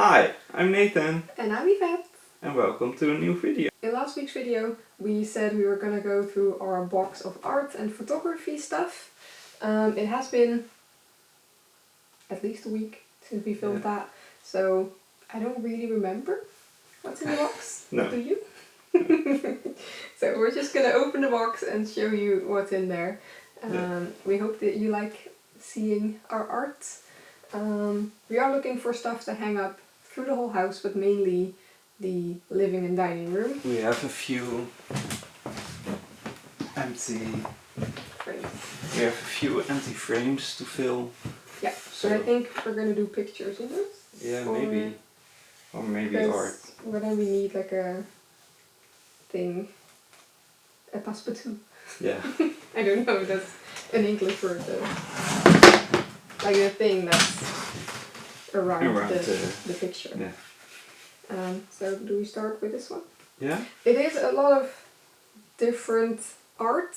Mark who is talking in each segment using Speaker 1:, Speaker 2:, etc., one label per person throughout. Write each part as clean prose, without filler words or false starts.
Speaker 1: Hi, I'm Nathan.
Speaker 2: And I'm Yvette.
Speaker 1: And welcome to a new video.
Speaker 2: In last week's video we said we were gonna go through our box of art and photography stuff. It has been at least a week since we filmed that, so I don't really remember what's in the box.
Speaker 1: No.
Speaker 2: Do you? So we're just gonna open the box and show you what's in there. We hope that you like seeing our art. We are looking for stuff to hang up through the whole house, but mainly the living and dining room.
Speaker 1: We have a few empty
Speaker 2: frames.
Speaker 1: We have a few empty frames to fill.
Speaker 2: Yeah, so I think we're gonna do pictures in those.
Speaker 1: Yeah, maybe. Or maybe art.
Speaker 2: But then we need like a thing. A passepartout.
Speaker 1: Yeah.
Speaker 2: I don't know if that's an English word though. Like a thing that's around the picture.
Speaker 1: Yeah.
Speaker 2: So do we start with this one?
Speaker 1: Yeah?
Speaker 2: It is a lot of different art.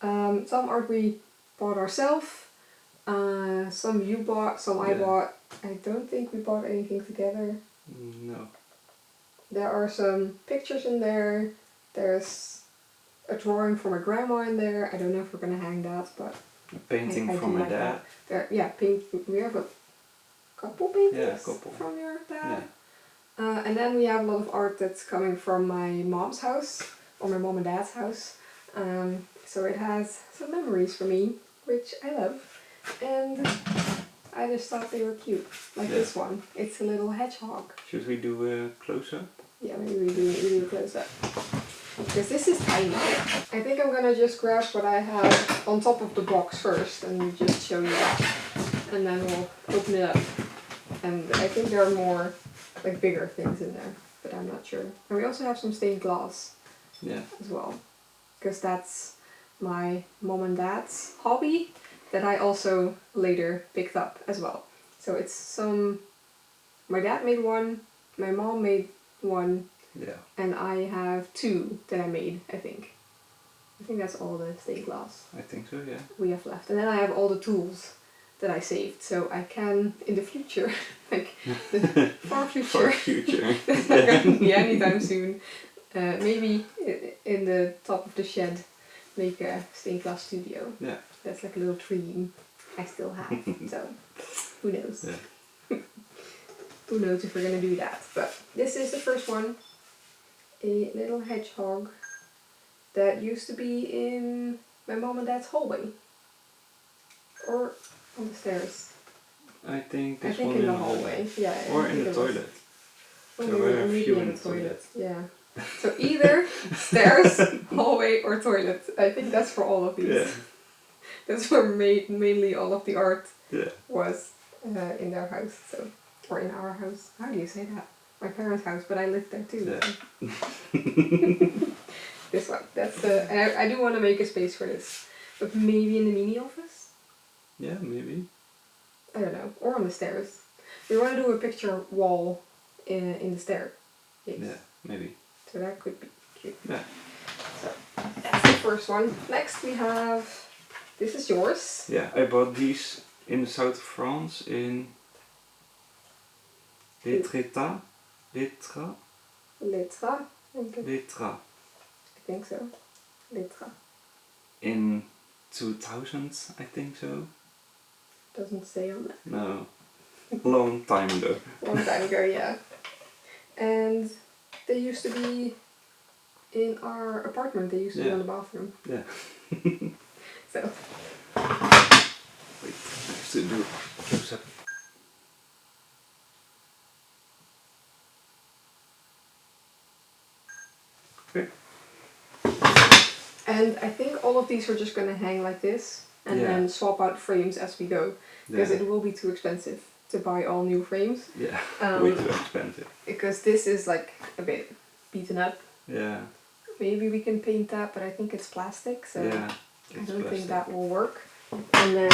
Speaker 2: Some art we bought ourselves. Some you bought, some I bought. I don't think we bought anything together.
Speaker 1: No.
Speaker 2: There are some pictures in there. There's a drawing from my grandma in there. I don't know if we're gonna hang that, but
Speaker 1: a painting from my dad.
Speaker 2: We have a couple paintings
Speaker 1: Yeah, a couple.
Speaker 2: from your dad.
Speaker 1: Yeah.
Speaker 2: And then we have a lot of art that's coming from my mom's house, or my mom and dad's house. So it has some memories for me, which I love. And I just thought they were cute. Like this one. It's a little hedgehog.
Speaker 1: Should we do a close-up?
Speaker 2: Yeah, maybe we do a close-up. Because this is tiny. I think I'm gonna just grab what I have on top of the box first and just show you that. And then we'll open it up. And I think there are more, like bigger things in there, but I'm not sure. And we also have some stained glass as well. Because that's my mom and dad's hobby that I also later picked up as well. So it's my dad made one, my mom made one, and I have two that I made, I think. I think that's all the stained glass.
Speaker 1: I think so, yeah.
Speaker 2: We have left. And then I have all the tools that I saved, so I can, in the future, like the far future, that's not going to be anytime soon, maybe in the top of the shed, make a stained glass studio.
Speaker 1: Yeah.
Speaker 2: That's like a little dream I still have, so who knows.
Speaker 1: Yeah.
Speaker 2: Who knows if we're going to do that. But this is the first one. A little hedgehog that used to be in my mom and dad's hallway. Or on the stairs.
Speaker 1: I think this one
Speaker 2: in the hallway. Yeah.
Speaker 1: Or in the toilet.
Speaker 2: There were a few in the toilet. Yeah. So either stairs, hallway, or toilet. I think that's for all of these.
Speaker 1: Yeah.
Speaker 2: That's where mainly all of the art was in their house. So, or in our house. How do you say that? My parents' house, but I lived there too.
Speaker 1: Yeah.
Speaker 2: So. This one. That's the. And I do want to make a space for this, but maybe in the mini office.
Speaker 1: Yeah, maybe.
Speaker 2: I don't know, or on the stairs. We want to do a picture wall in the stair.
Speaker 1: Yeah, maybe.
Speaker 2: So that could be cute.
Speaker 1: Yeah.
Speaker 2: So that's the first one. Next we have. This is yours.
Speaker 1: Yeah, I bought these in the south of France in Letra.
Speaker 2: Letra.
Speaker 1: Letra.
Speaker 2: I think so. Letra.
Speaker 1: In 2000, I think so.
Speaker 2: Doesn't say on it.
Speaker 1: No. Long time ago.
Speaker 2: Long time ago, yeah. And they used to be in our apartment. They used to be on the bathroom.
Speaker 1: Yeah.
Speaker 2: So.
Speaker 1: Wait, I have to do close up. Okay.
Speaker 2: And I think all of these are just gonna hang like this and then swap out frames as we go. Because it will be too expensive to buy all new frames.
Speaker 1: Yeah, way too expensive.
Speaker 2: Because this is like a bit beaten up.
Speaker 1: Yeah.
Speaker 2: Maybe we can paint that, but I think it's plastic, so I don't think that will work. And then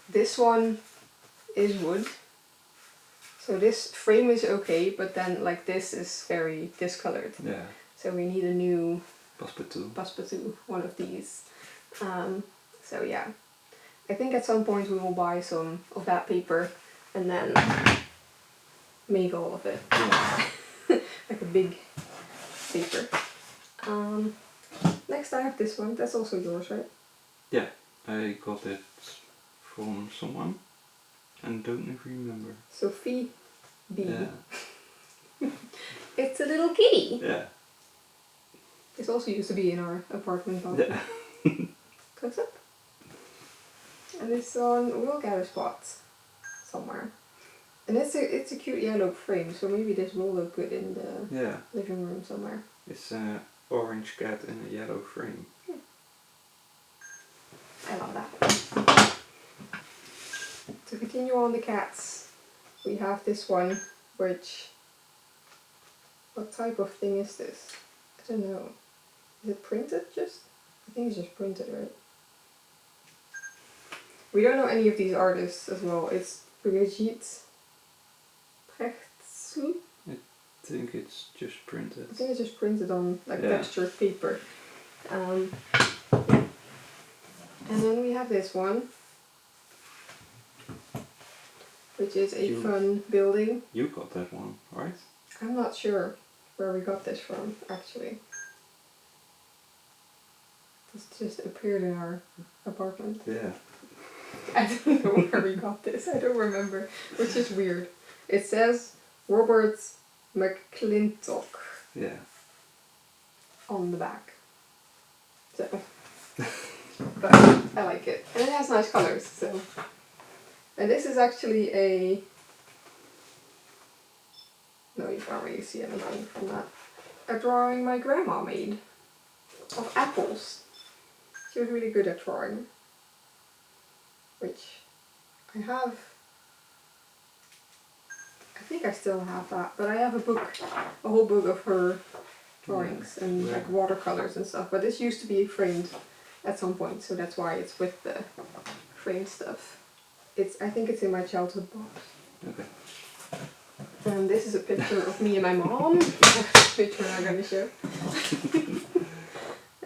Speaker 2: this one is wood. So this frame is okay, but then like this is very discolored.
Speaker 1: Yeah.
Speaker 2: So we need a new
Speaker 1: passepartout,
Speaker 2: one of these. So yeah, I think at some point we will buy some of that paper and then make all of it.
Speaker 1: Yeah.
Speaker 2: Like a big paper. Next I have this one. That's also yours, right?
Speaker 1: Yeah, I got it from someone and don't even remember.
Speaker 2: Sophie B.
Speaker 1: Yeah.
Speaker 2: It's a little kitty.
Speaker 1: Yeah.
Speaker 2: This also used to be in our apartment.
Speaker 1: Yeah.
Speaker 2: Close up. And this one will get a spot somewhere. And it's a cute yellow frame, so maybe this will look good in the living room somewhere.
Speaker 1: It's an orange cat in a yellow frame.
Speaker 2: Yeah. I love that. To continue on the cats, we have this one, which... What type of thing is this? I don't know. Is it printed just? I think it's just printed, right? We don't know any of these artists as well. It's Brigitte Prechtsu.
Speaker 1: I think it's just printed.
Speaker 2: I think it's just printed on like textured paper. And then we have this one, which is a fun building.
Speaker 1: You got that one, right?
Speaker 2: I'm not sure where we got this from, actually. This just appeared in our apartment.
Speaker 1: Yeah.
Speaker 2: I don't know where we got this. I don't remember, which is weird. It says Robert McClintock.
Speaker 1: Yeah.
Speaker 2: On the back. So, but I like it, and it has nice colors. So, and this is actually a. No, you can't really see anything from that. A drawing my grandma made of apples. She was really good at drawing. Which I have. I think I still have that, but I have a whole book of her drawings and like watercolors and stuff. But this used to be framed at some point, so that's why it's with the framed stuff. I think it's in my childhood box.
Speaker 1: Okay.
Speaker 2: And this is a picture of me and my mom, which we're not going to show.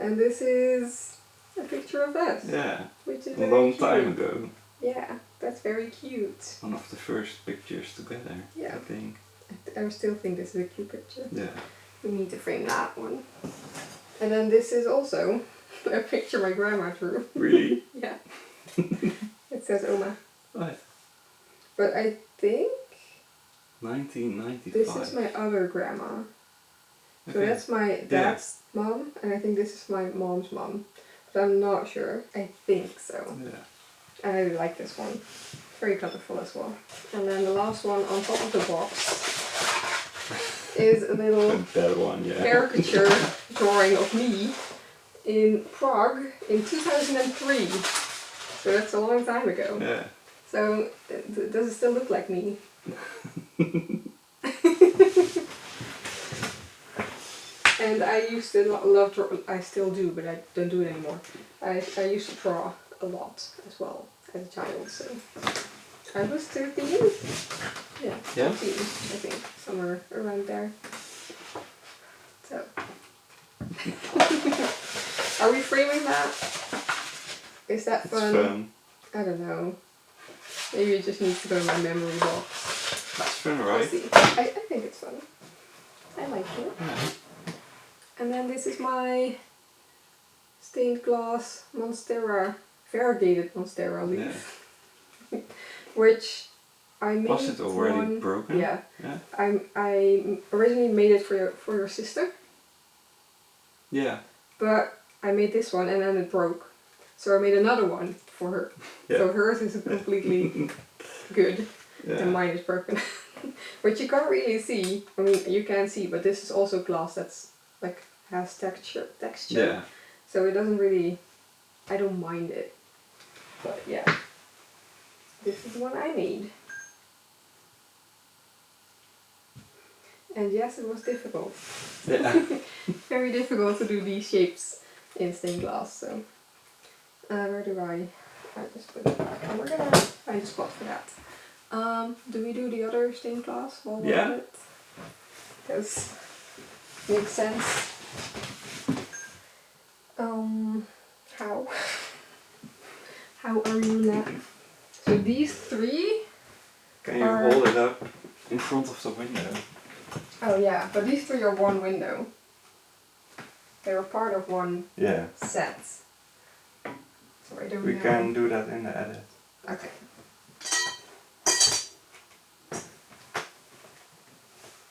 Speaker 2: And this is a picture of us.
Speaker 1: Yeah.
Speaker 2: Which is
Speaker 1: a long time ago.
Speaker 2: Yeah, that's very cute.
Speaker 1: One of the first pictures together. Yeah. I think.
Speaker 2: I still think this is a cute picture.
Speaker 1: Yeah.
Speaker 2: We need to frame that one. And then this is also a picture my grandma drew.
Speaker 1: Really?
Speaker 2: Yeah. It says Oma.
Speaker 1: Right.
Speaker 2: But I think
Speaker 1: 1995.
Speaker 2: this is my other grandma. So that's my dad's mom, and I think this is my mom's mom. But I'm not sure. I think so.
Speaker 1: Yeah.
Speaker 2: And I really like this one. Very colorful as well. And then the last one on top of the box is a little caricature drawing of me in Prague in 2003. So that's a long time ago.
Speaker 1: Yeah.
Speaker 2: So does it still look like me? And I used to love draw. I still do, but I don't do it anymore. I used to draw a lot as well as a child. So I was 13. Yeah, 13, I think, somewhere around there. So are we framing that? Is that fun?
Speaker 1: It's fun.
Speaker 2: I don't know. Maybe it just needs to go in my memory box.
Speaker 1: That's fun, right?
Speaker 2: We'll see. I think it's fun. I like it.
Speaker 1: Yeah.
Speaker 2: And then this is my stained glass Monstera, variegated Monstera leaf. Yeah. Which I made.
Speaker 1: Was it already broken?
Speaker 2: Yeah. I originally made it for your sister. Yeah. But I made this one and then it broke. So I made another one for her. Yeah. So hers is completely good. Yeah. And mine is broken. Which you can't really see. I mean, you can see, but this is also glass that's like has texture. Yeah. So it doesn't really. I don't mind it. But yeah. This is the one I made. And yes, it was difficult. Yeah. Very difficult to do these shapes in stained glass. So where do I just put it back? And we're gonna find a spot for that. Do we do the other stained glass while we're at it? Because makes sense. How? How are you now? So these three.
Speaker 1: Can you hold it up in front of the window.
Speaker 2: Oh yeah, but these three are one window. They were part of one set. So I don't know.
Speaker 1: We can do that in the edit.
Speaker 2: Okay.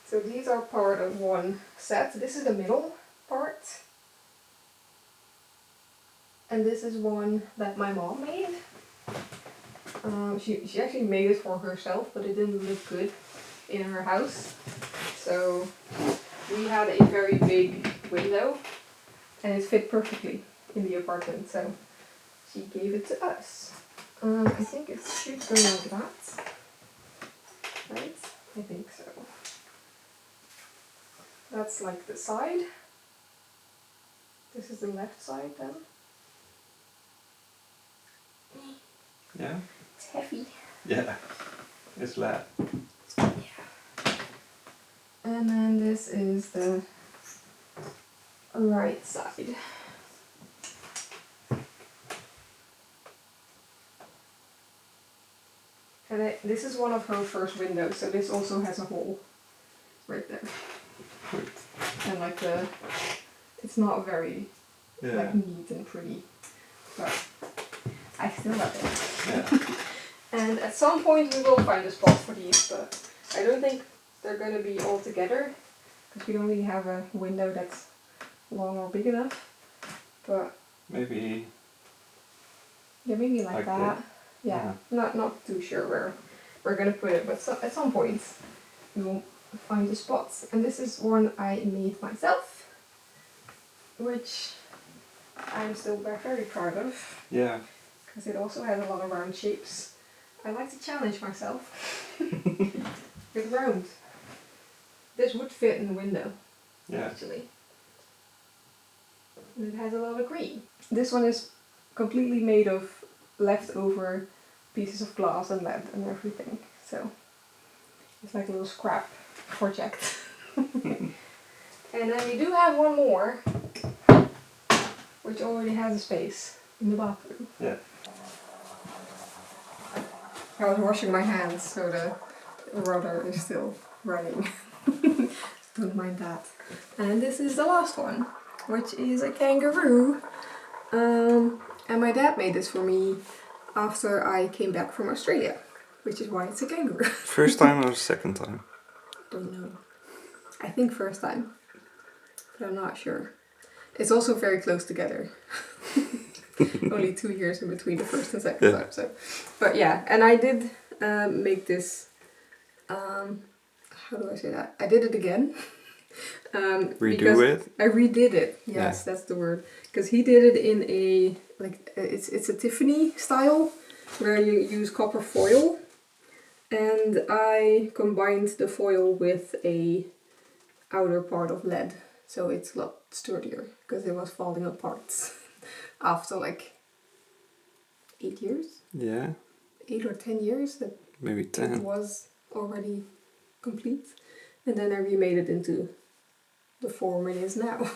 Speaker 2: So these are part of one set. This is the middle part. And this is one that my mom made. She actually made it for herself, but it didn't look good in her house. So we had a very big window and it fit perfectly in the apartment. So she gave it to us. I think it should go like that. Right? I think so. That's like the side. This is the left side then.
Speaker 1: Yeah?
Speaker 2: It's heavy.
Speaker 1: Yeah. It's lead.
Speaker 2: Yeah. And then this is the right side. And this is one of her first windows, so this also has a hole right there.
Speaker 1: Good.
Speaker 2: And like it's not very like neat and pretty, but I still love it.
Speaker 1: Yeah.
Speaker 2: And at some point we will find a spot for these, but I don't think they're going to be all together because we don't really have a window that's long or big enough. But
Speaker 1: maybe.
Speaker 2: Yeah, maybe like that. Yeah, not too sure where we're gonna put it, but at some point we will find the spots. And this is one I made myself, which I'm still very proud of.
Speaker 1: Yeah.
Speaker 2: Because it also has a lot of round shapes. I like to challenge myself with round. This would fit in the window, actually. And it has a lot of green. This one is completely made of leftover pieces of glass and lead and everything. So it's like a little scrap project. And then we do have one more, which already has a space in the bathroom.
Speaker 1: Yeah.
Speaker 2: I was washing my hands, so the rotor is still running. Don't mind that. And this is the last one, which is a kangaroo. And my dad made this for me after I came back from Australia, which is why it's a kangaroo.
Speaker 1: First time or second time?
Speaker 2: Don't know. I think first time, but I'm not sure. It's also very close together. Only 2 years in between the first and second time. So, but yeah, and I did make this. How do I say that? I did it again.
Speaker 1: Redo it?
Speaker 2: I redid it. Yes, that's the word. Because he did it in a it's a Tiffany style where you use copper foil, and I combined the foil with a outer part of lead, so it's a lot sturdier because it was falling apart after like 8 years.
Speaker 1: Yeah.
Speaker 2: 8 or 10 years that
Speaker 1: maybe 10.
Speaker 2: It was already complete, and then I remade it into the form it is now.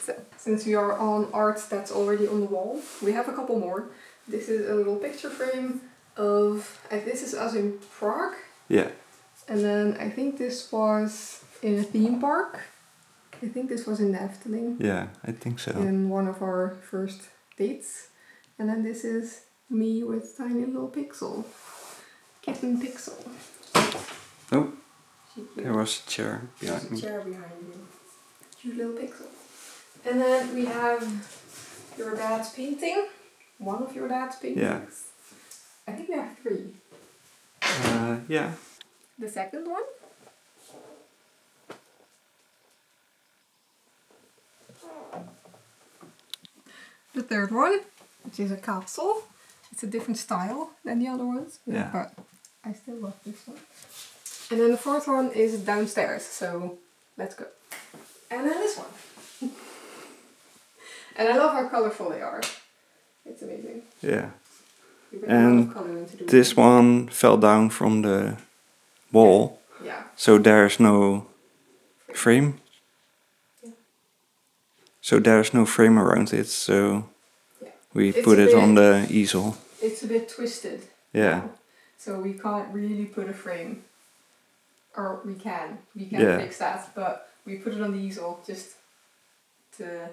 Speaker 2: So, since we are on art that's already on the wall, we have a couple more. This is a little picture frame of, this is us in Prague.
Speaker 1: Yeah.
Speaker 2: And then I think this was in a theme park. I think this was in the Efteling.
Speaker 1: Yeah, I think so.
Speaker 2: In one of our first dates. And then this is me with tiny little Pixel. Kitten Pixel.
Speaker 1: Oh, there was a chair behind me.
Speaker 2: There's a chair behind you. Cute little Pixel. And then we have your dad's painting. One of your dad's paintings.
Speaker 1: Yeah.
Speaker 2: I think we have 3.
Speaker 1: Yeah.
Speaker 2: The second one. The third one, which is a castle. It's a different style than the other ones.
Speaker 1: Yeah.
Speaker 2: But I still love this one. And then the fourth one is downstairs, so let's go. And then this one. And I love how colorful they are. It's amazing.
Speaker 1: Yeah.
Speaker 2: You put a lot of color into
Speaker 1: this one fell down from the wall.
Speaker 2: Yeah.
Speaker 1: So there's no frame.
Speaker 2: Yeah.
Speaker 1: So there's no frame around it, so we
Speaker 2: It's
Speaker 1: put it on the easel.
Speaker 2: It's a bit twisted.
Speaker 1: Yeah.
Speaker 2: Now, so we can't really put a frame Or we can
Speaker 1: Yeah.
Speaker 2: fix that, but we put it on the easel just to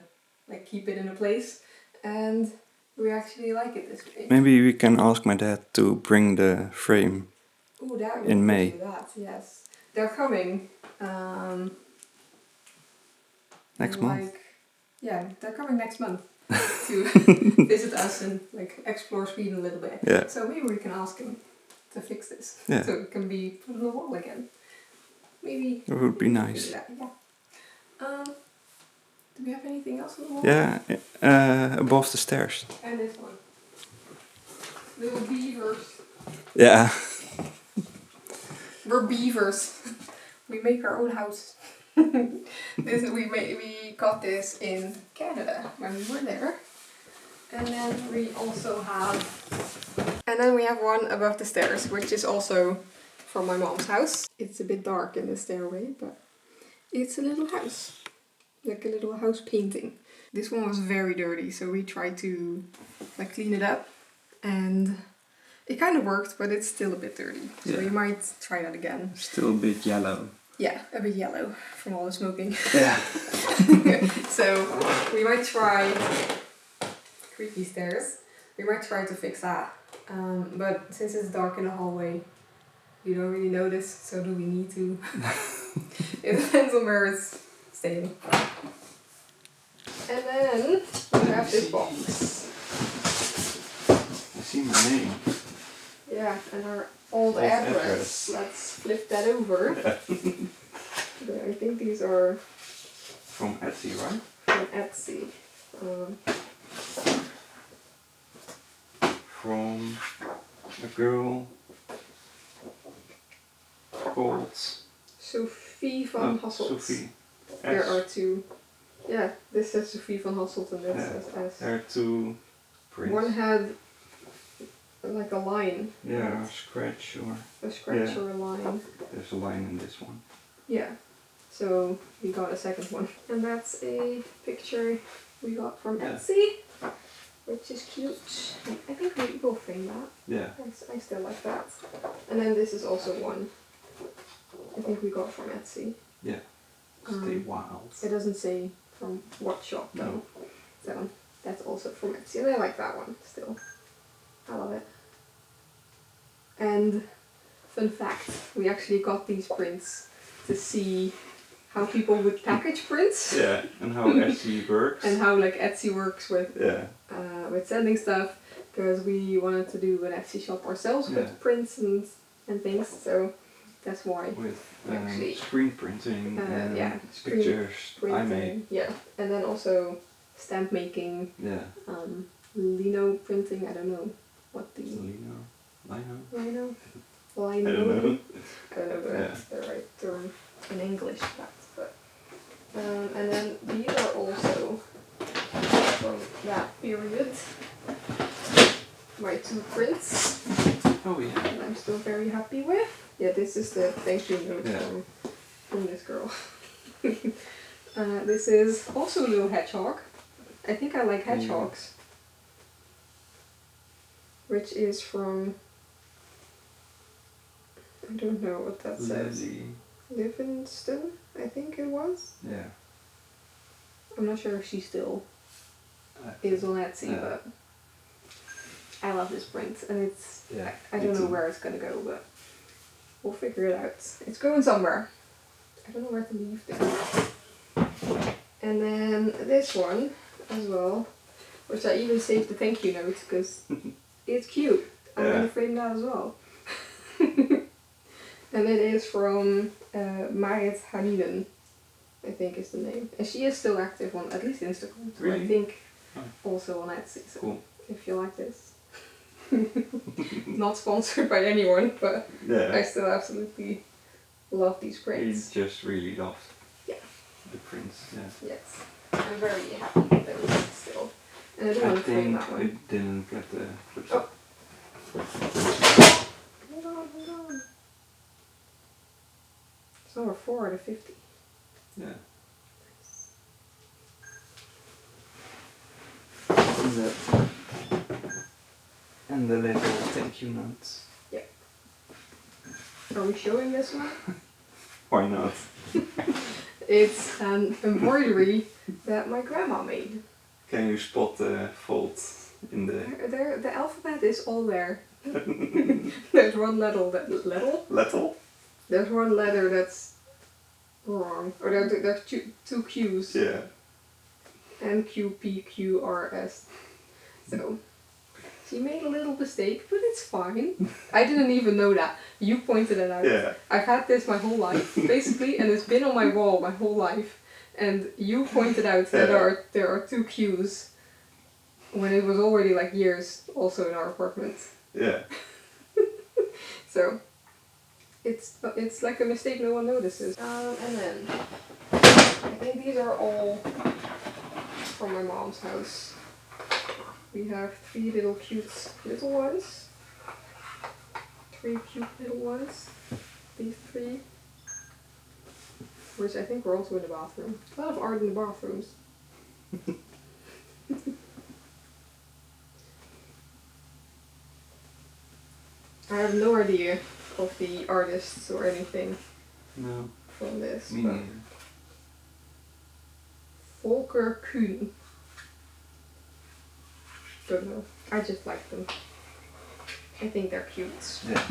Speaker 2: like keep it in a place, and we actually like it this way.
Speaker 1: Maybe we can ask my dad to bring the frame.
Speaker 2: Ooh, that
Speaker 1: in
Speaker 2: we
Speaker 1: May.
Speaker 2: could do that. Yes, they're coming.
Speaker 1: Next
Speaker 2: in,
Speaker 1: month.
Speaker 2: like, yeah, they're coming next month to visit us and like explore Sweden a little bit.
Speaker 1: Yeah.
Speaker 2: So maybe we can ask him to fix this,
Speaker 1: Yeah.
Speaker 2: so it can be put on the wall again. Maybe
Speaker 1: It would be
Speaker 2: we can
Speaker 1: nice.
Speaker 2: do that, yeah. Do we have anything else on the wall?
Speaker 1: Yeah, above the stairs.
Speaker 2: And this one. Little beavers.
Speaker 1: Yeah.
Speaker 2: We're beavers. We make our own house. We got this in Canada when we were there. And then we also have... And then we have one above the stairs, which is also from my mom's house. It's a bit dark in the stairway, but it's a little house. Like a little house painting. This one was very dirty, so we tried to like clean it up. And it kind of worked, but it's still a bit dirty. So we might try that again.
Speaker 1: Still a bit yellow.
Speaker 2: Yeah, a bit yellow from all the smoking.
Speaker 1: Yeah.
Speaker 2: So we might try creaky stairs. We might try to fix that. But since it's dark in the hallway, you don't really notice, so do we need to? It depends on where it's staying. And then we have this box.
Speaker 1: I see my name.
Speaker 2: Yeah, and our old address. Let's flip that over. I think these are
Speaker 1: From Etsy, right?
Speaker 2: from Etsy.
Speaker 1: From a girl called
Speaker 2: Sophie van Hasselt.
Speaker 1: Sophie.
Speaker 2: There
Speaker 1: S.
Speaker 2: are two. Yeah, this says Sophie van Hasselt and this says S.
Speaker 1: There are two prints.
Speaker 2: One had like a line.
Speaker 1: Yeah,
Speaker 2: right?
Speaker 1: a scratch or...
Speaker 2: A scratch
Speaker 1: yeah.
Speaker 2: or a line.
Speaker 1: There's a line in this one.
Speaker 2: Yeah. So we got a second one. And that's a picture we got from Etsy, which is cute. I think we will frame that.
Speaker 1: Yeah.
Speaker 2: I still like that. And then this is also one I think we got from Etsy.
Speaker 1: Yeah. Stay wild.
Speaker 2: It doesn't say from what shop though.
Speaker 1: No.
Speaker 2: So that's also from Etsy. And I like that one still. I love it. And fun fact, we actually got these prints to see how people would package prints.
Speaker 1: Yeah, and how Etsy works.
Speaker 2: And how like Etsy works with sending stuff, because we wanted to do an Etsy shop ourselves with prints and things. So that's why.
Speaker 1: With
Speaker 2: actually,
Speaker 1: screen printing and pictures
Speaker 2: printing,
Speaker 1: I made.
Speaker 2: Yeah, and then also stamp making.
Speaker 1: Yeah.
Speaker 2: Lino printing. I don't know what the
Speaker 1: Lino.
Speaker 2: Lino.
Speaker 1: I don't know.
Speaker 2: I don't know the right term in English, but and then these are also from that period. My two prints.
Speaker 1: Oh yeah.
Speaker 2: And I'm still very happy with. Yeah, this is the thank you note
Speaker 1: Yeah.
Speaker 2: from this girl. This is also a little hedgehog. I think I like hedgehogs. Which is from, I don't know what that says. Livingston, I think it was.
Speaker 1: Yeah.
Speaker 2: I'm not sure if she still is on Etsy, but I love this print, and it's, I don't know where it's gonna go, but we'll figure it out. It's going somewhere. I don't know where to leave this. And then this one as well, which I even saved the thank you note because it's cute. I'm gonna frame that as well. And it is from Marit Haniden, I think is the name. And she is still active on at least Instagram. So
Speaker 1: really?
Speaker 2: I think also on Etsy. So
Speaker 1: cool.
Speaker 2: If you like this. Not sponsored by anyone, but I still absolutely love these prints.
Speaker 1: You just really love the prints,
Speaker 2: Yes. I'm very happy with those still. And I do want to frame that one.
Speaker 1: I didn't get the flip
Speaker 2: side. Hold on. It's number 4 out of 50.
Speaker 1: Yeah. And the little thank you notes.
Speaker 2: Yeah. Are we showing this one?
Speaker 1: Why not?
Speaker 2: It's an embroidery that my grandma made.
Speaker 1: Can you spot the folds in the...
Speaker 2: The alphabet is all there. There's one letter
Speaker 1: Little?
Speaker 2: There's one letter that's wrong. Or there's two Q's.
Speaker 1: Yeah.
Speaker 2: NQPQRS. So she made a little mistake, but it's fine. I didn't even know that. You pointed it out.
Speaker 1: Yeah.
Speaker 2: I've had this my whole life, basically, and it's been on my wall my whole life. And you pointed out that there are two Q's when it was already like years also in our apartment.
Speaker 1: Yeah.
Speaker 2: So it's like a mistake no one notices. And then I think these are all from my mom's house. We have 3 little cute little ones. 3 cute little ones. These 3. Which I think were also in the bathroom. A lot of art in the bathrooms. I have no idea of the artists or anything
Speaker 1: No.
Speaker 2: from this.
Speaker 1: Me
Speaker 2: But
Speaker 1: neither.
Speaker 2: Volker Kuhn. Don't know. I just like them. I think they're cute.
Speaker 1: Yeah.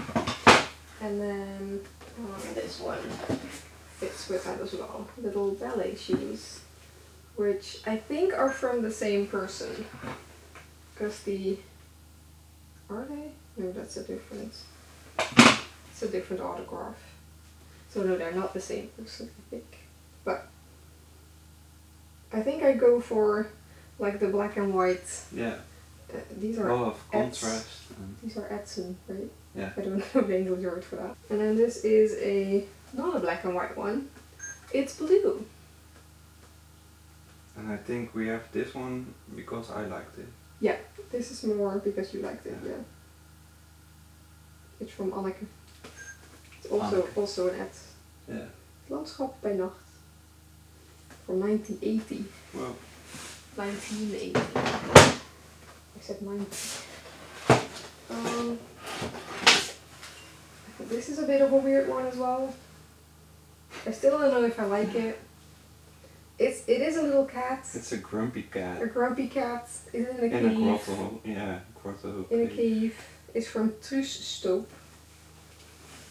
Speaker 2: And then this one fits with that as well. Little ballet shoes, which I think are from the same person. Because are they? No, that's a different. It's a different autograph. So no, they're not the same person, I think. But I think I go for like the black and white.
Speaker 1: Yeah.
Speaker 2: These
Speaker 1: A
Speaker 2: are
Speaker 1: lot of contrast. And
Speaker 2: these are Edson, right?
Speaker 1: yeah.
Speaker 2: I don't know the English word for that. And then this is not a black and white one. It's blue.
Speaker 1: And I think we have this one because I liked it.
Speaker 2: Yeah, this is more because you liked it,
Speaker 1: Yeah.
Speaker 2: yeah. It's from Anneke. It's
Speaker 1: Anneke.
Speaker 2: also an ad.
Speaker 1: Yeah.
Speaker 2: Landschap bij Nacht. From 1980.
Speaker 1: Well.
Speaker 2: 1980. I said 90. This is a bit of a weird one as well. I still don't know if I like it. It is a little cat.
Speaker 1: It's a grumpy cat.
Speaker 2: A grumpy cat. Is in a cave.
Speaker 1: In a grotto. Yeah, grotto.
Speaker 2: In a cave. It's from Truus Stoop.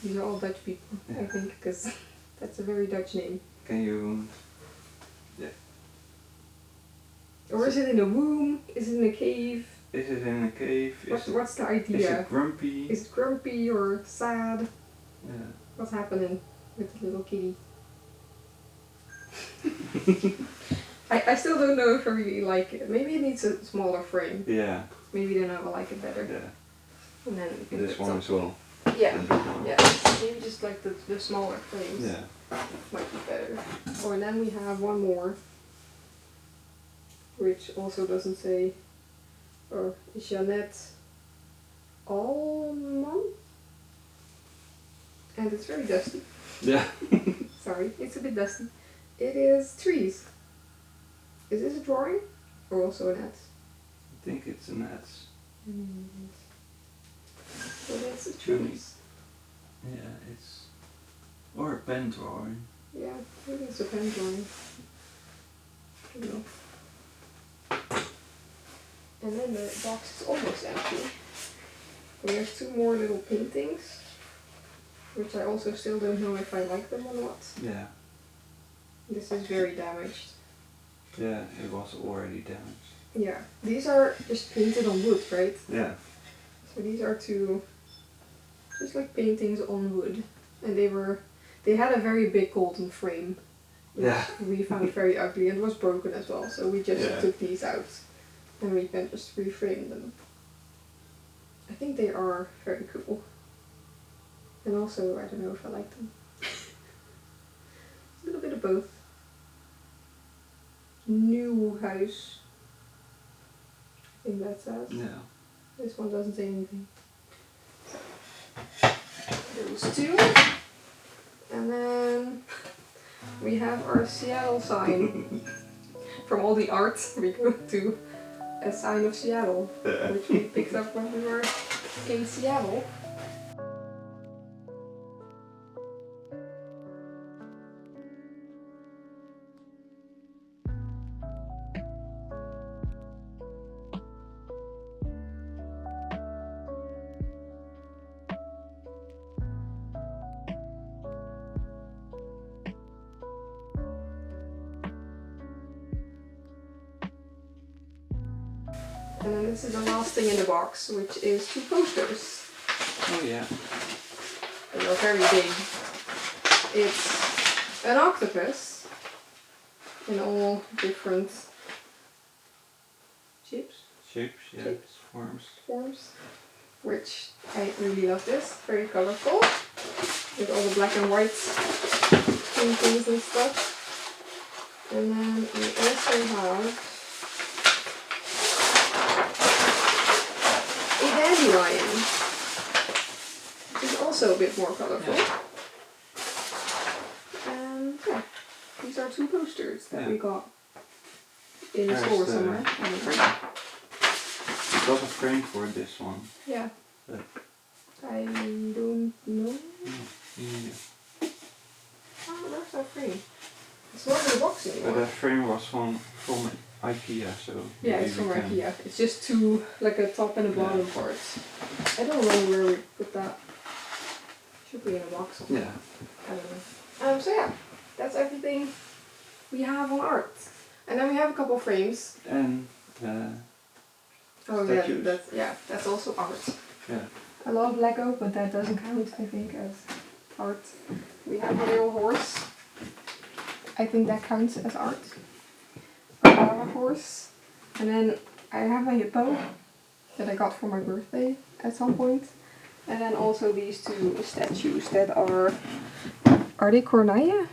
Speaker 2: These are all Dutch people,
Speaker 1: Yeah.
Speaker 2: I think, because that's a very Dutch name.
Speaker 1: Can you... Yeah.
Speaker 2: Or is it in a womb? Is it in a cave?
Speaker 1: Is it in a cave?
Speaker 2: What's the
Speaker 1: Is
Speaker 2: idea?
Speaker 1: it grumpy?
Speaker 2: Is it grumpy or sad?
Speaker 1: Yeah.
Speaker 2: What's happening with the little kitty? I still don't know if I really like it. Maybe it needs a smaller frame.
Speaker 1: Yeah.
Speaker 2: Maybe then I will like it better.
Speaker 1: Yeah.
Speaker 2: And then
Speaker 1: This one as well.
Speaker 2: Yeah.
Speaker 1: And this one.
Speaker 2: Yeah. Maybe just like the smaller frames.
Speaker 1: Yeah.
Speaker 2: Might be better. Oh, and then we have one more, which also doesn't say, or Jeannette Allman, and it's very dusty.
Speaker 1: Yeah.
Speaker 2: Sorry, it's a bit dusty. It is trees. Is this a drawing or also an ad?
Speaker 1: I think it's an ad.
Speaker 2: So that's a trees.
Speaker 1: Yeah, it's... Or a pen drawing.
Speaker 2: Yeah, maybe it's a pen drawing. I don't know. And then the box is almost empty. We have 2 more little paintings, which I also still don't know if I like them or not.
Speaker 1: Yeah.
Speaker 2: This is very damaged.
Speaker 1: Yeah, it was already damaged.
Speaker 2: Yeah, these are just painted on wood, right?
Speaker 1: Yeah.
Speaker 2: So these are 2, just like paintings on wood. And they had a very big golden frame, which
Speaker 1: Yeah.
Speaker 2: we found very ugly and was broken as well. So we just took these out and we can just reframe them. I think they are very cool. And also, I don't know if I like them. A little bit of both. New house. I think that says.
Speaker 1: Yeah.
Speaker 2: This one doesn't say anything. Those 2. And then we have our Seattle sign. From all the art, we go to a sign of Seattle,
Speaker 1: Yeah.
Speaker 2: which we picked up when we were in Seattle. And then this is the last thing in the box, which is 2 posters.
Speaker 1: Oh yeah.
Speaker 2: They are very big. It's an octopus in all different shapes,
Speaker 1: Yeah. Forms.
Speaker 2: which I really love this. Very colorful, with all the black and white paintings and stuff. And then we also have a dandelion, which is also a bit more colorful.
Speaker 1: Yeah.
Speaker 2: And yeah, these are 2 posters that
Speaker 1: Yeah.
Speaker 2: we got in the
Speaker 1: There's
Speaker 2: store
Speaker 1: the
Speaker 2: somewhere. I don't know.
Speaker 1: I got a frame for this one.
Speaker 2: Yeah.
Speaker 1: But
Speaker 2: I don't know.
Speaker 1: yeah.
Speaker 2: Oh, there's our frame. It's not in the box anymore.
Speaker 1: But that frame was from IKEA, so
Speaker 2: Yeah,
Speaker 1: maybe
Speaker 2: it's from
Speaker 1: we can-
Speaker 2: IKEA. It's just 2, like a top and a bottom parts. I don't know where we put that. Should be in a box.
Speaker 1: Yeah.
Speaker 2: I don't know. So yeah, that's everything we have on art. And then we have a couple frames.
Speaker 1: And
Speaker 2: Oh
Speaker 1: statues.
Speaker 2: yeah, that's also art.
Speaker 1: Yeah.
Speaker 2: I love Lego, but that doesn't count, I think, as art. We have a little horse. I think that counts as art. A flower horse. And then I have a hippo that I got for my birthday at some point. And then also these 2 statues that are they corneille?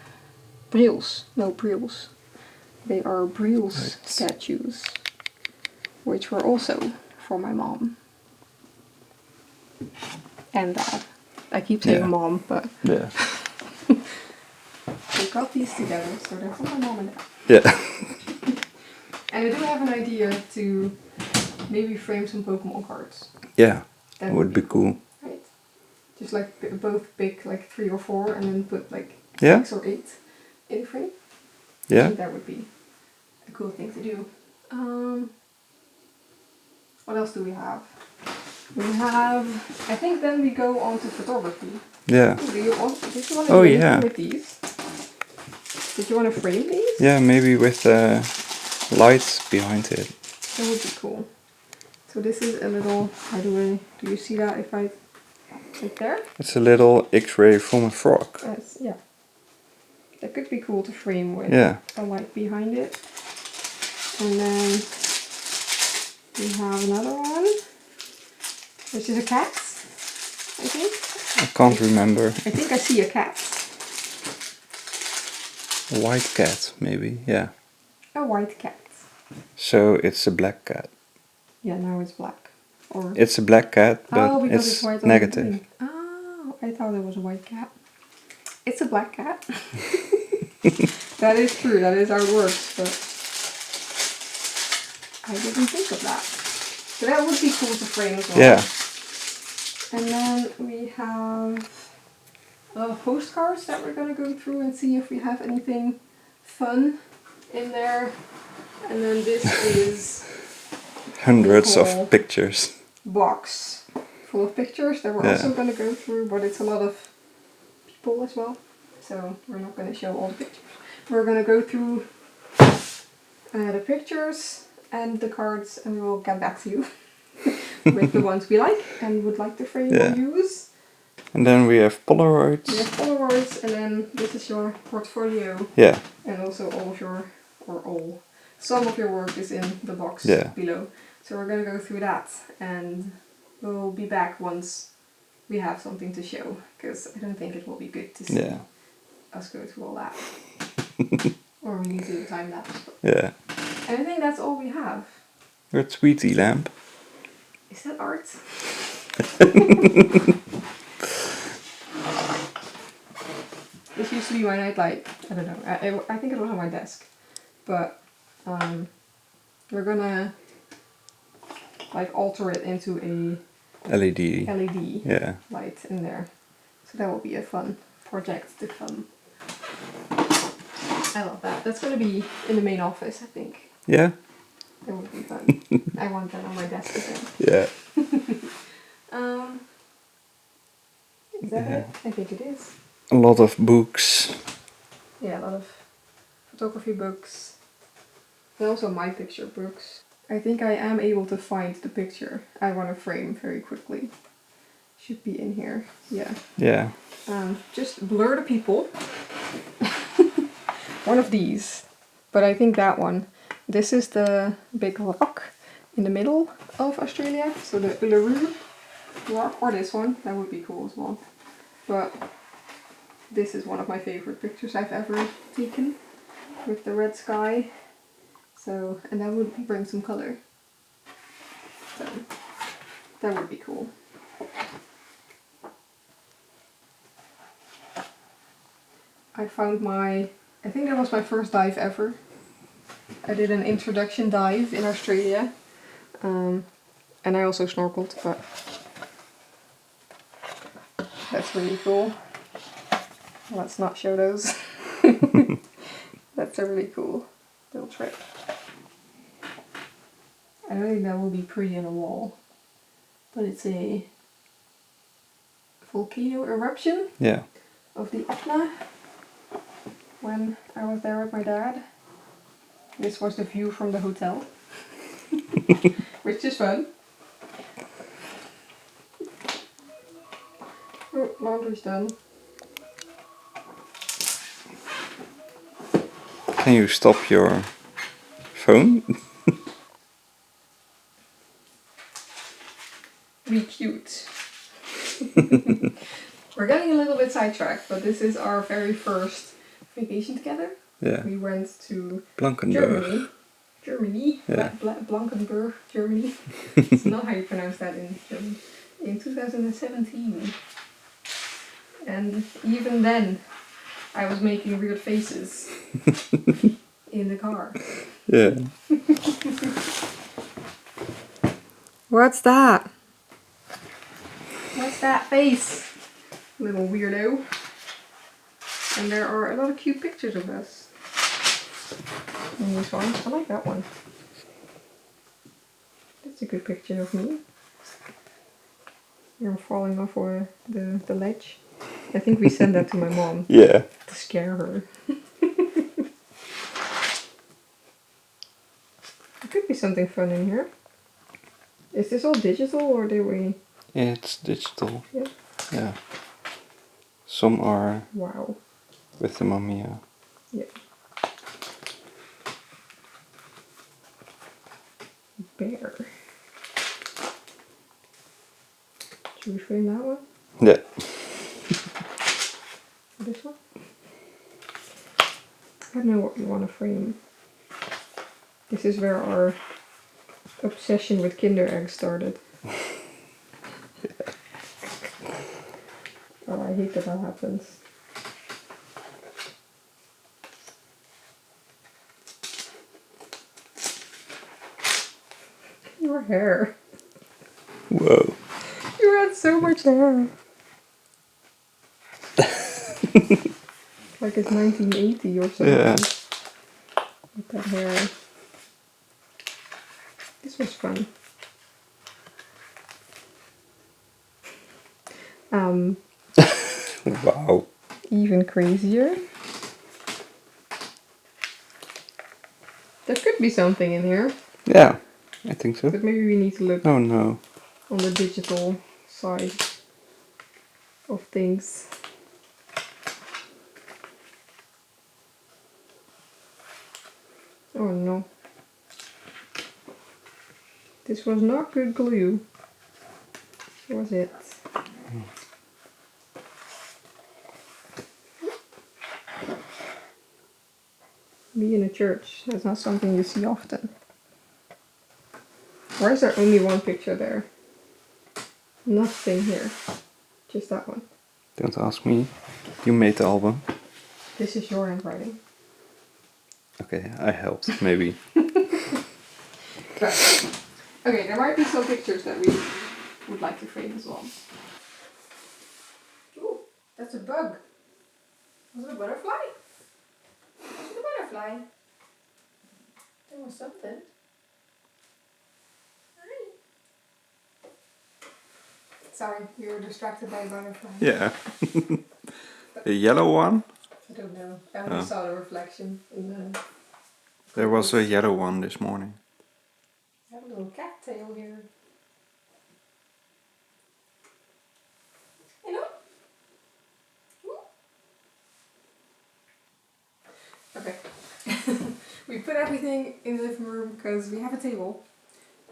Speaker 2: Brills. No, brills. They are brills
Speaker 1: Right.
Speaker 2: statues, which were also for my mom. And dad. I keep saying
Speaker 1: Yeah.
Speaker 2: mom, but
Speaker 1: Yeah.
Speaker 2: we got these together, so they're for my mom and dad.
Speaker 1: Yeah.
Speaker 2: And I do have an idea to maybe frame some Pokémon cards.
Speaker 1: Yeah.
Speaker 2: That
Speaker 1: Would be cool.
Speaker 2: Right. Just like both big, like 3 or 4, and then put like
Speaker 1: Yeah.
Speaker 2: 6 or 8 in a frame. I
Speaker 1: Yeah.
Speaker 2: think that would be a cool thing to do. What else do we have? We have, I think then we go on to photography.
Speaker 1: Yeah.
Speaker 2: Did you want to
Speaker 1: Oh,
Speaker 2: do anything
Speaker 1: yeah.
Speaker 2: with these? Did you want to frame these?
Speaker 1: Yeah, maybe with lights behind it.
Speaker 2: That would be cool. So this is a little, how do you see that if I, right there?
Speaker 1: It's a little X-ray from a frog.
Speaker 2: That's, yeah. That could be cool to frame with
Speaker 1: Yeah.
Speaker 2: a light behind it. And then we have another one, which is a cat, I think.
Speaker 1: I can't remember.
Speaker 2: I think I see a cat.
Speaker 1: A white cat, maybe. Yeah.
Speaker 2: A white cat.
Speaker 1: So it's a black cat.
Speaker 2: Yeah, now it's black. Or
Speaker 1: It's a black cat, but
Speaker 2: oh, because
Speaker 1: it's
Speaker 2: white on the
Speaker 1: negative.
Speaker 2: wing. Oh, I thought it was a white cat. It's a black cat. That is true, that is how it works, but I didn't think of that. So that would be cool to frame as well.
Speaker 1: Yeah.
Speaker 2: And then we have a lot of postcards that we're going to go through and see if we have anything fun in there. And then this is
Speaker 1: Hundreds
Speaker 2: Cool.
Speaker 1: of pictures.
Speaker 2: box full of pictures that we're
Speaker 1: Yeah.
Speaker 2: also going to go through, but it's a lot of people as well, so we're not going to show all the pictures. We're going to go through the pictures and the cards, and we will get back to you with the ones we like and would like to frame
Speaker 1: Yeah.
Speaker 2: or use.
Speaker 1: And then we have Polaroids.
Speaker 2: We have Polaroids, and then this is your portfolio,
Speaker 1: Yeah.
Speaker 2: and also all of your, or all, some of your work is in the box
Speaker 1: Yeah.
Speaker 2: below. So we're going to go through that, and we'll be back once we have something to show, because I don't think it will be good to see
Speaker 1: Yeah.
Speaker 2: us go through all that. Or we need to do a time lapse.
Speaker 1: Yeah.
Speaker 2: And I think that's all we have.
Speaker 1: Your Tweety lamp.
Speaker 2: Is that art? This used to be my nightlight. I don't know. I think it was on my desk. But we're gonna like alter it into a
Speaker 1: LED.
Speaker 2: LED
Speaker 1: Yeah.
Speaker 2: light in there. So that will be a fun project to come. I love that. That's gonna be in the main office, I think.
Speaker 1: Yeah.
Speaker 2: That would be fun. I want that on my desk again.
Speaker 1: Yeah.
Speaker 2: Is that
Speaker 1: Yeah.
Speaker 2: it? I think it is.
Speaker 1: A lot of books.
Speaker 2: Yeah, a lot of photography books. And also my picture books. I think I am able to find the picture I want to frame very quickly. Should be in here. Yeah.
Speaker 1: Yeah.
Speaker 2: Just blur the people. One of these. But I think that one. This is the big rock in the middle of Australia. So the Uluru rock. Or this one. That would be cool as well. But this is one of my favorite pictures I've ever taken. With the red sky. So, and that would bring some color. So, that would be cool. I found I think that was my first dive ever. I did an introduction dive in Australia. And I also snorkeled, but that's really cool. Let's not show those. That's a really cool little trick. I don't think that will be pretty on a wall, but it's a volcano eruption of the Etna when I was there with my dad. This was the view from the hotel, which is fun. Oh, laundry's done.
Speaker 1: Can you stop your phone?
Speaker 2: Be cute. We're getting a little bit sidetracked, but this is our very first vacation together.
Speaker 1: Yeah.
Speaker 2: We went to
Speaker 1: Blankenberg.
Speaker 2: Germany.
Speaker 1: Yeah.
Speaker 2: Blankenberg, Germany. It's not how you pronounce that in German. In 2017. And even then, I was making weird faces in the car.
Speaker 1: Yeah.
Speaker 2: What's that? What's that face? Little weirdo. And there are a lot of cute pictures of us. And this one, I like that one. That's a good picture of me. I'm falling off the ledge. I think we sent that to my mom.
Speaker 1: Yeah.
Speaker 2: To scare her. There could be something fun in here. Is this all digital or did we...
Speaker 1: Yeah, it's digital.
Speaker 2: Yeah.
Speaker 1: Yeah. Some are
Speaker 2: Wow.
Speaker 1: with the mummy, yeah.
Speaker 2: Yeah. Bear. Should we frame that one?
Speaker 1: Yeah.
Speaker 2: This one? I don't know what we want to frame. This is where our obsession with Kinder eggs started. Oh, I hate that happens. Your hair.
Speaker 1: Whoa.
Speaker 2: You had so much hair. Like it's 1980 or something.
Speaker 1: Yeah.
Speaker 2: With that hair. This was fun.
Speaker 1: Wow.
Speaker 2: Even crazier. There could be something in here.
Speaker 1: Yeah, I think so.
Speaker 2: But maybe we need to look
Speaker 1: Oh no.
Speaker 2: on the digital side of things. Oh no. This was not good glue. Was it? Be in a church. That's not something you see often. Why is there only one picture there? Nothing here. Just that one.
Speaker 1: Don't ask me. You made the album.
Speaker 2: This is your handwriting.
Speaker 1: Okay, I helped, maybe.
Speaker 2: But, okay, there might be some pictures that we would like to frame as well. Ooh, that's a bug. Was it a butterfly? Was it a butterfly? There was something. Hi. Sorry, we were distracted by a butterfly.
Speaker 1: Yeah. The yellow one?
Speaker 2: I don't know. I only saw the reflection in the...
Speaker 1: There was a yellow one this morning.
Speaker 2: have a little cat tail here. You know? Okay. We put everything in the living room because we have a table.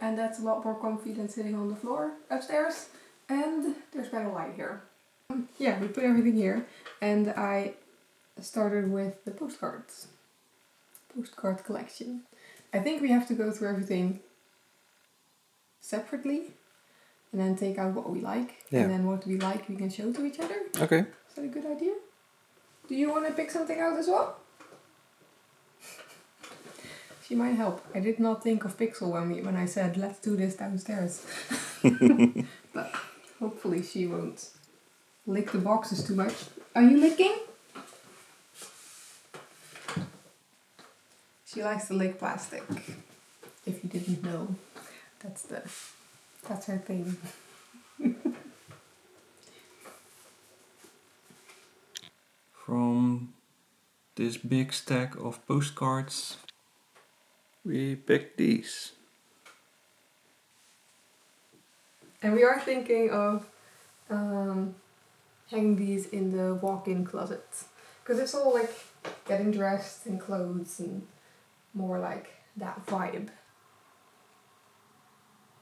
Speaker 2: And that's a lot more comfy than sitting on the floor upstairs. And there's better light here. Yeah, we put everything here. And I started with the postcards. Postcard collection. I think we have to go through everything separately. And then take out what we like.
Speaker 1: Yeah.
Speaker 2: And then what we like we can show to each other.
Speaker 1: Okay.
Speaker 2: Is that a good idea? Do you want to pick something out as well? She might help. I did not think of Pixel when I said let's do this downstairs. But hopefully she won't lick the boxes too much. Are you licking? She likes to lick plastic. If you didn't know, that's her thing.
Speaker 1: From this big stack of postcards, we picked these.
Speaker 2: And we are thinking of hanging these in the walk-in closet. Because it's all like getting dressed in clothes and more like that vibe.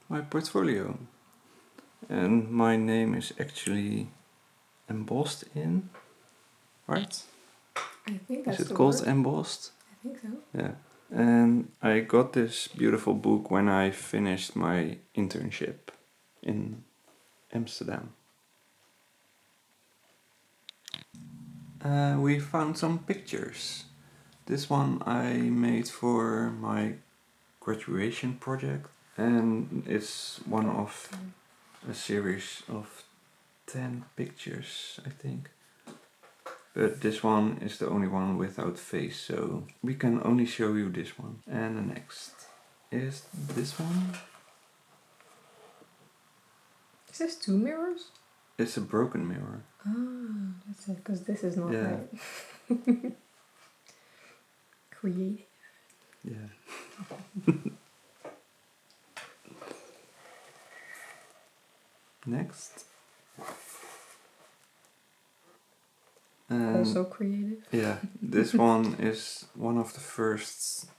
Speaker 1: My portfolio. And my name is actually embossed in, right?
Speaker 2: I think that's
Speaker 1: Is it
Speaker 2: the
Speaker 1: called
Speaker 2: word.
Speaker 1: embossed?
Speaker 2: I think so.
Speaker 1: Yeah. And I got this beautiful book when I finished my internship in Amsterdam. We found some pictures. This one I made for my graduation project, and it's one of a series of 10 pictures, I think. But this one is the only one without face, so we can only show you this one. And the next is this one.
Speaker 2: Is this 2 mirrors?
Speaker 1: It's a broken mirror.
Speaker 2: Ah, that's it, because this is not
Speaker 1: Yeah.
Speaker 2: right. Creative.
Speaker 1: Yeah. Next.
Speaker 2: Also creative.
Speaker 1: Yeah, this one is one of the first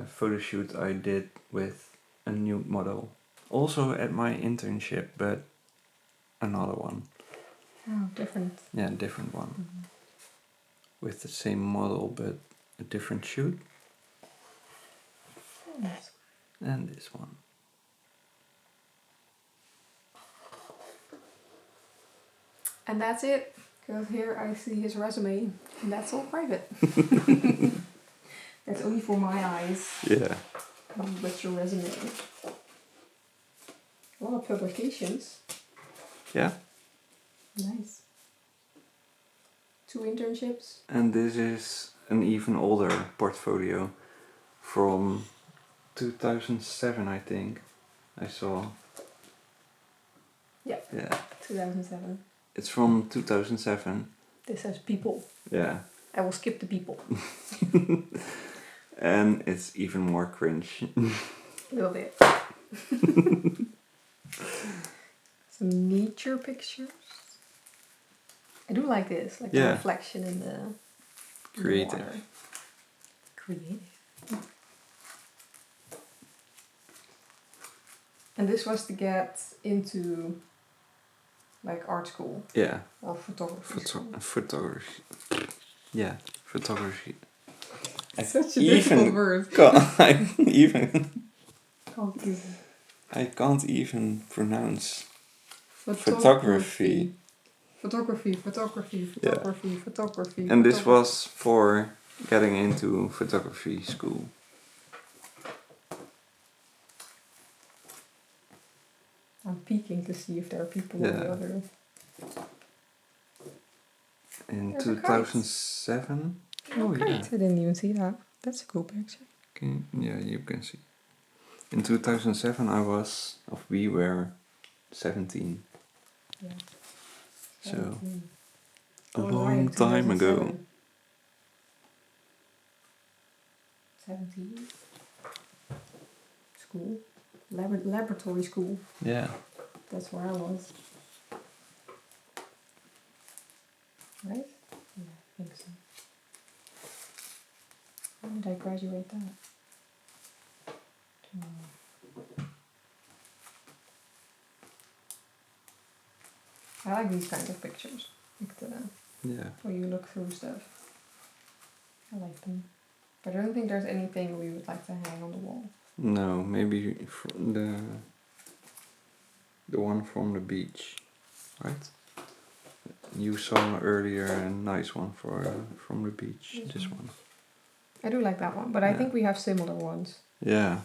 Speaker 1: photo shoot I did with a nude model. Also at my internship, but another one.
Speaker 2: Oh, different.
Speaker 1: Yeah, different one. Mm-hmm. With the same model, but a different shoot.
Speaker 2: Yes.
Speaker 1: And this one.
Speaker 2: And that's it. Because here I see his resume, and that's all private. That's only for my eyes.
Speaker 1: Yeah.
Speaker 2: What's your resume? A lot of publications.
Speaker 1: Yeah.
Speaker 2: Nice. 2 internships.
Speaker 1: And this is an even older portfolio from 2007, I think. I saw.
Speaker 2: Yeah.
Speaker 1: Yeah.
Speaker 2: 2007.
Speaker 1: It's from 2007.
Speaker 2: This says people.
Speaker 1: Yeah.
Speaker 2: I will skip the people.
Speaker 1: And it's even more cringe.
Speaker 2: A little bit. Some nature pictures. I do like this, like the reflection in the
Speaker 1: creative.
Speaker 2: In the water. Creative. And this was to get into like art school.
Speaker 1: Yeah.
Speaker 2: Or photography school.
Speaker 1: Photography. Yeah, photography.
Speaker 2: Such a difficult word.
Speaker 1: I can't even pronounce
Speaker 2: photography. Photography.
Speaker 1: And this was for getting into photography school.
Speaker 2: I'm peeking to see if there are people on the other.
Speaker 1: In 2007?
Speaker 2: Oh yeah. I didn't even see that. That's a cool picture.
Speaker 1: You can see. In 2007 we were 17.
Speaker 2: Yeah. 17.
Speaker 1: So, a long time ago.
Speaker 2: 17. school. Laboratory school.
Speaker 1: Yeah.
Speaker 2: That's where I was. Right? Yeah, I think so. When did I graduate that? I like these kinds of pictures. Like where you look through stuff. I like them. But I don't think there's anything we would like to hang on the wall.
Speaker 1: No, maybe the one from the beach, right? You saw earlier a nice one from the beach. This one.
Speaker 2: I do like that one, but I think we have similar ones.
Speaker 1: Yeah.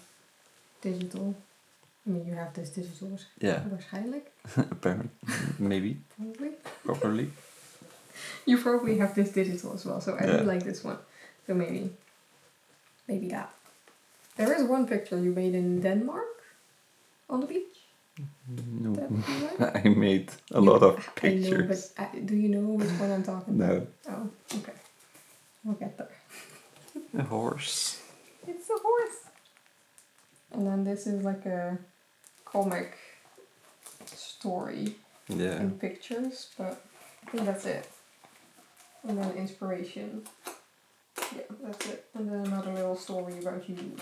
Speaker 2: Digital. I mean, you have this digital.
Speaker 1: Yeah.
Speaker 2: Waarschijnlijk.
Speaker 1: Apparently. Maybe.
Speaker 2: Probably.
Speaker 1: Properly.
Speaker 2: You probably have this digital as well, so I do like this one. So maybe that. There is one picture you made in Denmark on the beach.
Speaker 1: No, I made a lot of pictures.
Speaker 2: I know, but do you know which one I'm talking about?
Speaker 1: No.
Speaker 2: Oh, okay. We'll get there.
Speaker 1: A horse.
Speaker 2: It's a horse. And then this is like a comic story in pictures, but I think that's it. And then inspiration. Yeah, that's it. And then another little story about you.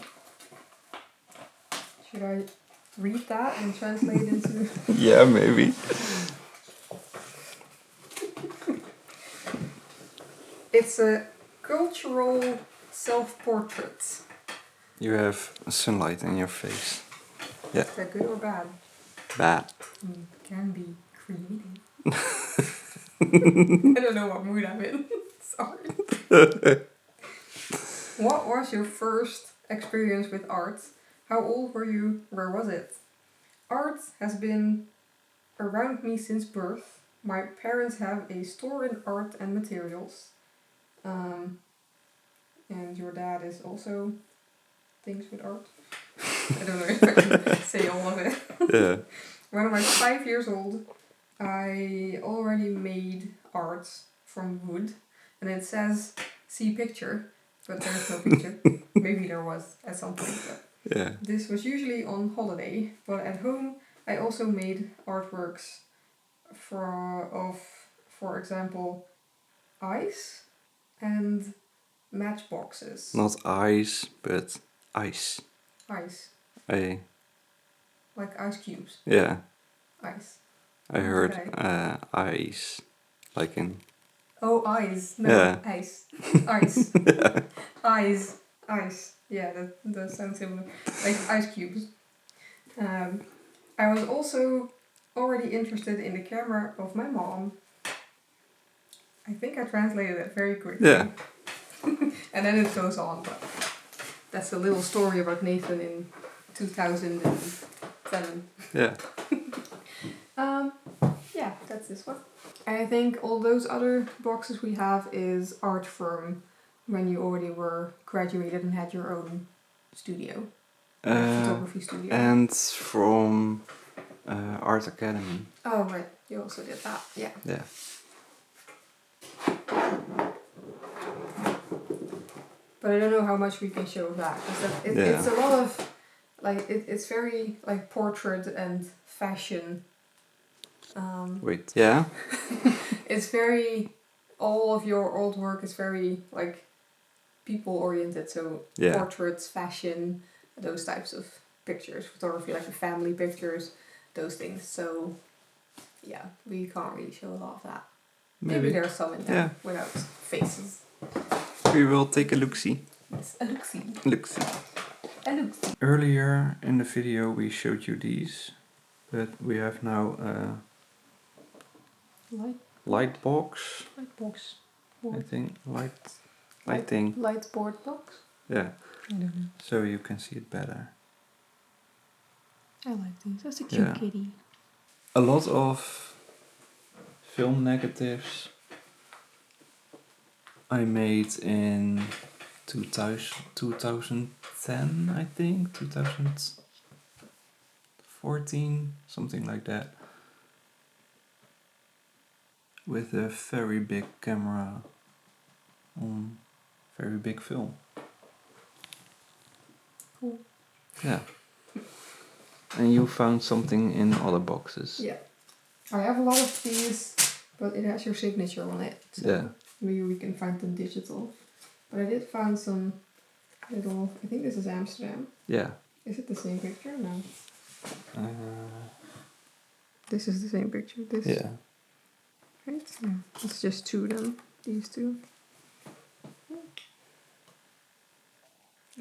Speaker 2: Should I read that and translate into...
Speaker 1: Yeah, maybe.
Speaker 2: It's a cultural self-portrait.
Speaker 1: You have sunlight in your face. Yeah.
Speaker 2: Is that good or bad?
Speaker 1: Bad.
Speaker 2: Can be creative. I don't know what mood I'm in. Sorry. What was your first experience with art? How old were you? Where was it? Art has been around me since birth. My parents have a store in art and materials. And your dad is also things with art. I don't know if I can say all of it.
Speaker 1: Yeah.
Speaker 2: When I was 5 years old, I already made art from wood. And it says, see picture, but there's no picture. Maybe there was at some point. But
Speaker 1: Yeah.
Speaker 2: this was usually on holiday, but at home I also made artworks for example, ice and matchboxes.
Speaker 1: Not ice, but ice.
Speaker 2: Ice.
Speaker 1: Like
Speaker 2: ice cubes.
Speaker 1: Yeah.
Speaker 2: Ice.
Speaker 1: I heard ice. Like in...
Speaker 2: Oh, eyes. No,
Speaker 1: yeah.
Speaker 2: ice. Ice. Eyes. Ice. Yeah, that sounds similar. Like ice cubes. I was also already interested in the camera of my mom. I think I translated it very quickly.
Speaker 1: Yeah.
Speaker 2: And then it goes on, but that's a little story about Nathan in 2007.
Speaker 1: Yeah.
Speaker 2: Yeah, that's this one. And I think all those other boxes we have is art from when you already were graduated and had your own studio. Photography studio.
Speaker 1: And from Art Academy.
Speaker 2: Oh, right. You also did that. Yeah.
Speaker 1: Yeah.
Speaker 2: But I don't know how much we can show of that. Because it's a lot of, like, it's very, like, portrait and fashion.
Speaker 1: Wait. Yeah?
Speaker 2: It's very, all of your old work is very, like, people-oriented. So portraits, fashion, those types of pictures. Photography, like the family pictures, those things. So, yeah, we can't really show a lot of that. Maybe there's some in there without faces.
Speaker 1: We will take a look-see.
Speaker 2: Yes, a look-see.
Speaker 1: Look-see.
Speaker 2: A look-see.
Speaker 1: Earlier in the video we showed you these, but we have now a light box.
Speaker 2: Light box.
Speaker 1: I think lighting.
Speaker 2: Light board box?
Speaker 1: Yeah.
Speaker 2: I don't know.
Speaker 1: So you can see it better.
Speaker 2: I like these. That's a cute kitty.
Speaker 1: A lot of film negatives I made in 2010, I think, 2014, something like that, with a very big camera on very big film.
Speaker 2: Cool.
Speaker 1: Yeah. And you found something in other boxes.
Speaker 2: Yeah. I have a lot of these, but it has your signature on it. So
Speaker 1: Yeah.
Speaker 2: maybe we can find them digital. But I did find some little, I think this is Amsterdam.
Speaker 1: Yeah.
Speaker 2: Is it the same picture? No.
Speaker 1: Uh,
Speaker 2: This is the same picture. This.
Speaker 1: yeah.
Speaker 2: Right? Yeah. It's just two then. These two.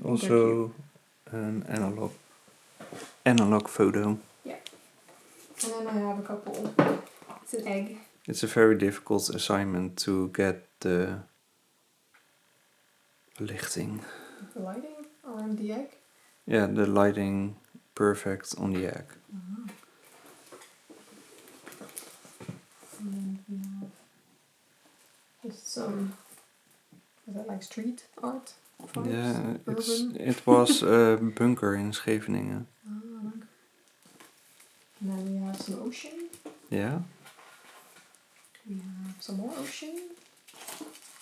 Speaker 1: Also an analog photo.
Speaker 2: Yeah. And then I have a couple. It's an egg.
Speaker 1: It's a very difficult assignment to get the lighting.
Speaker 2: The lighting on the egg.
Speaker 1: Yeah, the lighting perfect on the egg.
Speaker 2: Uh-huh. And then we have just some, is that like street art? Vibes?
Speaker 1: Yeah,
Speaker 2: Urban?
Speaker 1: it was a bunker in Scheveningen.
Speaker 2: Ah, okay. And then we have some ocean.
Speaker 1: Yeah?
Speaker 2: We have some more ocean.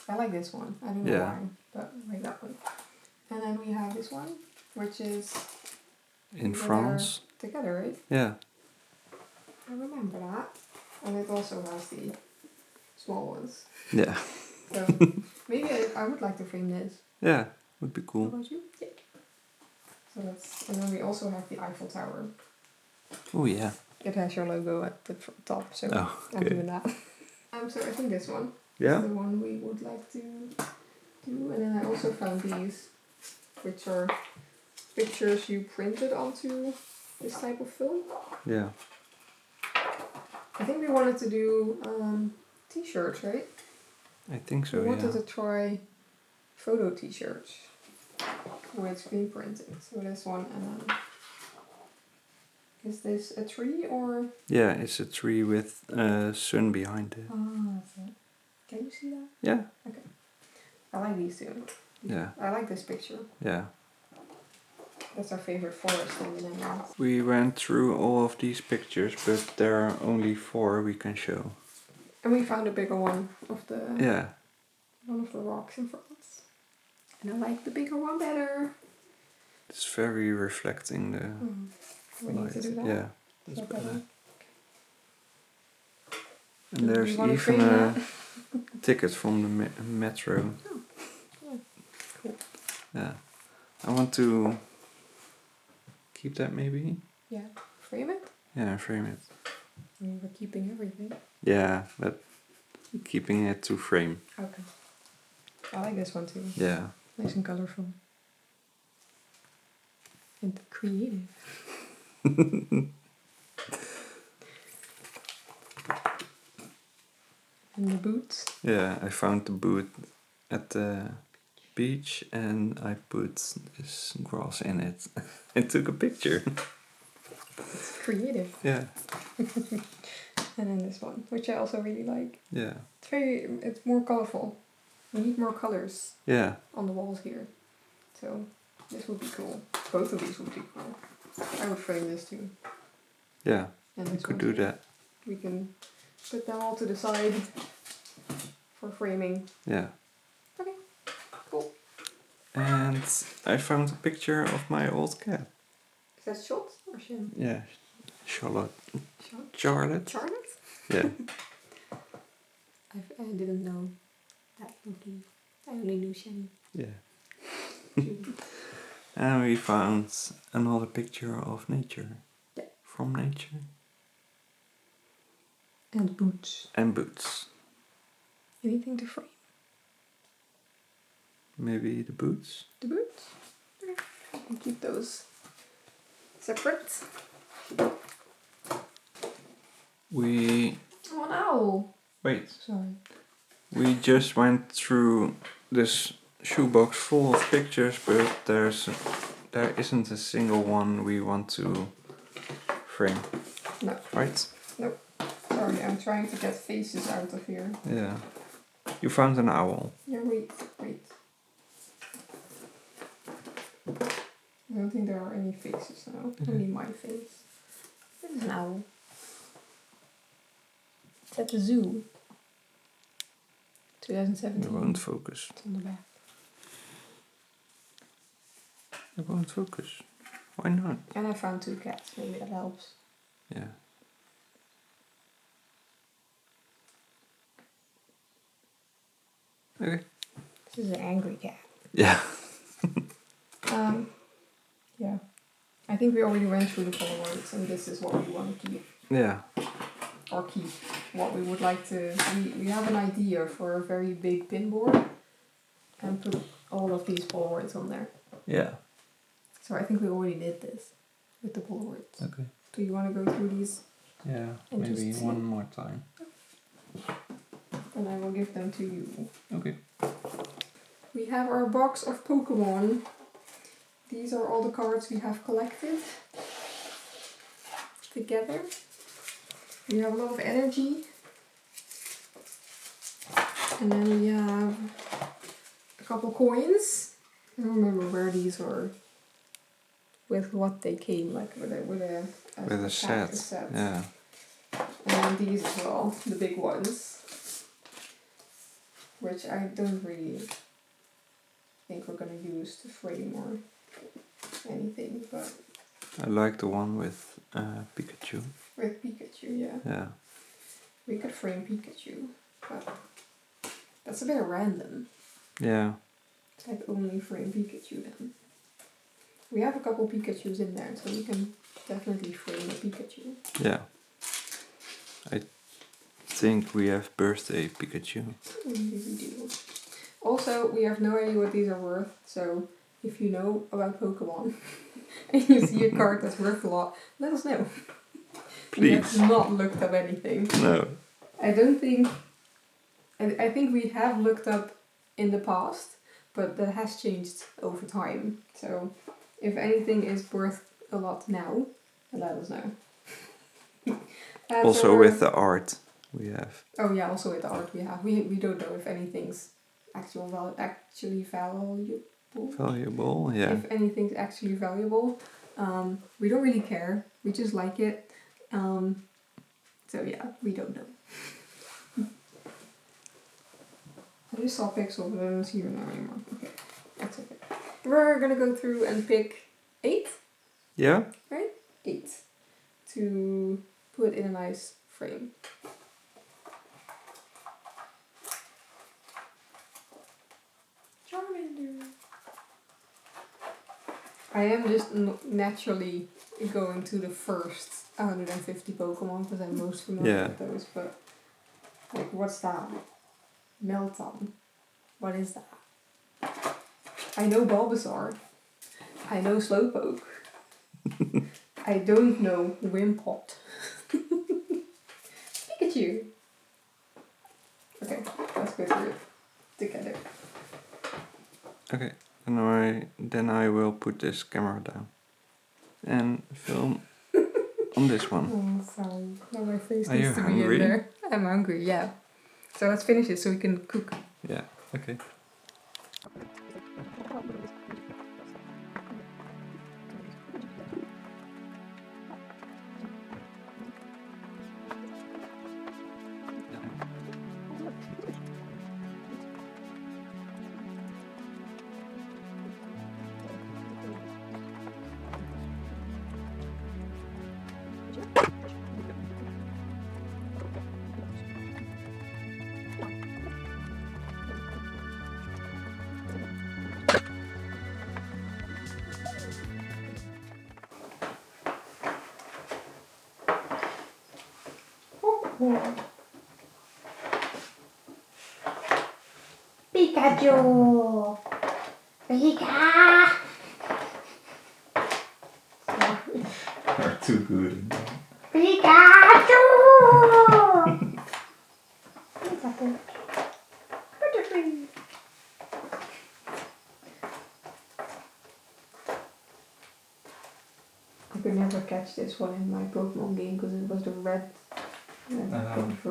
Speaker 2: I like this one. I don't know
Speaker 1: Yeah.
Speaker 2: why, but I like that one. And then we have this one, which is
Speaker 1: In
Speaker 2: they're
Speaker 1: France.
Speaker 2: together, right?
Speaker 1: Yeah.
Speaker 2: I remember that. And it also has the small ones.
Speaker 1: Yeah.
Speaker 2: So maybe I would like to frame this.
Speaker 1: Yeah, would be
Speaker 2: How
Speaker 1: cool.
Speaker 2: about you? Yeah. So that's, and then we also have the Eiffel Tower.
Speaker 1: Oh yeah.
Speaker 2: It has your logo at the top, so
Speaker 1: Oh,
Speaker 2: I'm
Speaker 1: okay.
Speaker 2: doing that. So I think this one
Speaker 1: Yeah?
Speaker 2: is the one we would like to do. And then I also found these, which are pictures you printed onto this type of film.
Speaker 1: Yeah.
Speaker 2: I think we wanted to do t-shirts, right?
Speaker 1: I think so,
Speaker 2: We wanted
Speaker 1: yeah.
Speaker 2: to try photo t-shirts with screen printing. So this one, and then is this a tree or?
Speaker 1: Yeah, it's a tree with sun behind it.
Speaker 2: Ah, that's it. Can you see that?
Speaker 1: Yeah.
Speaker 2: Okay. I like these two.
Speaker 1: Yeah.
Speaker 2: I like this picture.
Speaker 1: Yeah.
Speaker 2: That's our favorite forest in the Netherlands.
Speaker 1: We went through all of these pictures, but there are only 4 we can show.
Speaker 2: And we found a bigger one of the
Speaker 1: Yeah.
Speaker 2: one of the rocks in France. And I like the bigger one better.
Speaker 1: It's very reflecting the
Speaker 2: We need to do that.
Speaker 1: Yeah.
Speaker 2: Is
Speaker 1: That's
Speaker 2: that better?
Speaker 1: better.
Speaker 2: Do
Speaker 1: And there's
Speaker 2: you wanna
Speaker 1: even
Speaker 2: frame
Speaker 1: a
Speaker 2: that?
Speaker 1: ticket from the metro.
Speaker 2: Yeah. Cool.
Speaker 1: Yeah. I want to keep that maybe.
Speaker 2: Yeah. Frame it?
Speaker 1: Yeah, frame it.
Speaker 2: We were keeping everything.
Speaker 1: Yeah, but keeping it to frame.
Speaker 2: Okay. I like this one too.
Speaker 1: Yeah.
Speaker 2: Nice and colorful. And creative. And the boots.
Speaker 1: Yeah, I found the boot at the beach and I put this grass in it. I took a picture.
Speaker 2: It's creative.
Speaker 1: Yeah.
Speaker 2: And then this one, which I also really like.
Speaker 1: Yeah.
Speaker 2: It's more colorful. We need more colors
Speaker 1: Yeah.
Speaker 2: on the walls here. So this would be cool. Both of these would be cool. I would frame this too.
Speaker 1: Yeah.
Speaker 2: And
Speaker 1: You
Speaker 2: this
Speaker 1: could
Speaker 2: one
Speaker 1: do
Speaker 2: too.
Speaker 1: that.
Speaker 2: We can put them all to the side for framing.
Speaker 1: Yeah.
Speaker 2: Okay, cool.
Speaker 1: And I found a picture of my old cat.
Speaker 2: Is that Shot or Shem?
Speaker 1: Yeah. Charlotte.
Speaker 2: Shot?
Speaker 1: Charlotte?
Speaker 2: Charlotte?
Speaker 1: Yeah.
Speaker 2: I didn't know that monkey. I only knew Shem.
Speaker 1: Yeah. And we found another picture of nature.
Speaker 2: Yeah.
Speaker 1: From nature.
Speaker 2: And boots.
Speaker 1: And boots.
Speaker 2: Anything to frame?
Speaker 1: Maybe the boots?
Speaker 2: The boots? Okay. I can keep those separate.
Speaker 1: We...
Speaker 2: Oh, an owl.
Speaker 1: Wait.
Speaker 2: Sorry.
Speaker 1: We just went through this shoebox full of pictures, but there isn't a single one we want to frame.
Speaker 2: No.
Speaker 1: Right?
Speaker 2: Nope. Sorry, I'm trying to get faces out of here.
Speaker 1: Yeah. You found an owl.
Speaker 2: Yeah, wait. I don't think there are any faces now. Only my face. This is an owl. It's at the zoo. 2017.
Speaker 1: It won't focus.
Speaker 2: It's on the back.
Speaker 1: It won't focus. Why not?
Speaker 2: And I found 2 cats, maybe that helps.
Speaker 1: Yeah. Okay.
Speaker 2: This is an angry cat.
Speaker 1: Yeah.
Speaker 2: Yeah. I think we already went through the Polaroids, and this is what we want to keep.
Speaker 1: Yeah.
Speaker 2: Or keep what we would like to. We have an idea for a very big pinboard, and put all of these Polaroids on there.
Speaker 1: Yeah.
Speaker 2: So I think we already did this with the Polaroids.
Speaker 1: Okay.
Speaker 2: Do you want to go through these?
Speaker 1: Yeah,
Speaker 2: And
Speaker 1: maybe
Speaker 2: just
Speaker 1: one more time.
Speaker 2: And I will give them to you.
Speaker 1: Okay.
Speaker 2: We have our box of Pokémon. These are all the cards we have collected together. We have a lot of energy. And then we have a couple coins. I don't remember where these were. With what they came, like with a
Speaker 1: set. Yeah.
Speaker 2: And then these as well, the big ones. Which I don't really think we're gonna use to frame or anything, but
Speaker 1: I like the one with Pikachu.
Speaker 2: with Pikachu, yeah.
Speaker 1: Yeah.
Speaker 2: We could frame Pikachu, but that's a bit random.
Speaker 1: Yeah.
Speaker 2: Like only frame Pikachu then. We have a couple Pikachus in there, so we can definitely frame a Pikachu.
Speaker 1: Yeah. I think we have birthday Pikachu.
Speaker 2: We do. Also, we have no idea what these are worth, so if you know about Pokemon and you see a card that's worth a lot, let us know.
Speaker 1: Please.
Speaker 2: We have not looked up anything.
Speaker 1: No.
Speaker 2: I don't think... I think we have looked up in the past, but that has changed over time. So, if anything is worth a lot now, let us know.
Speaker 1: Also with the art we have.
Speaker 2: Oh yeah, also with the art we have. We don't know if anything's actually valuable.
Speaker 1: Valuable, yeah.
Speaker 2: If anything's actually valuable. We don't really care. We just like it. So yeah, we don't know. I just saw Pixel, but I don't see her now anymore. Okay, that's okay. We're gonna go through and pick 8.
Speaker 1: Yeah?
Speaker 2: Right? 8. To put in a nice frame. Charmander. I am just naturally going to the first 150 Pokemon because I'm most familiar with those, but like what's that? Melton. What is that? I know Bulbasaur. I know Slowpoke. I don't know Wimpot. Pikachu. Okay, let's go through it together.
Speaker 1: Okay, and then I will put this camera down and film on this one.
Speaker 2: Oh, sorry. No, my face
Speaker 1: Are you
Speaker 2: needs to be
Speaker 1: hungry?
Speaker 2: in there. I'm hungry, yeah. So let's finish it so we can cook.
Speaker 1: Yeah, okay.
Speaker 2: Pikachu! Pika!
Speaker 1: You're too good.
Speaker 2: Pikachu! I could never catch this one in my Pokemon game because it was the red version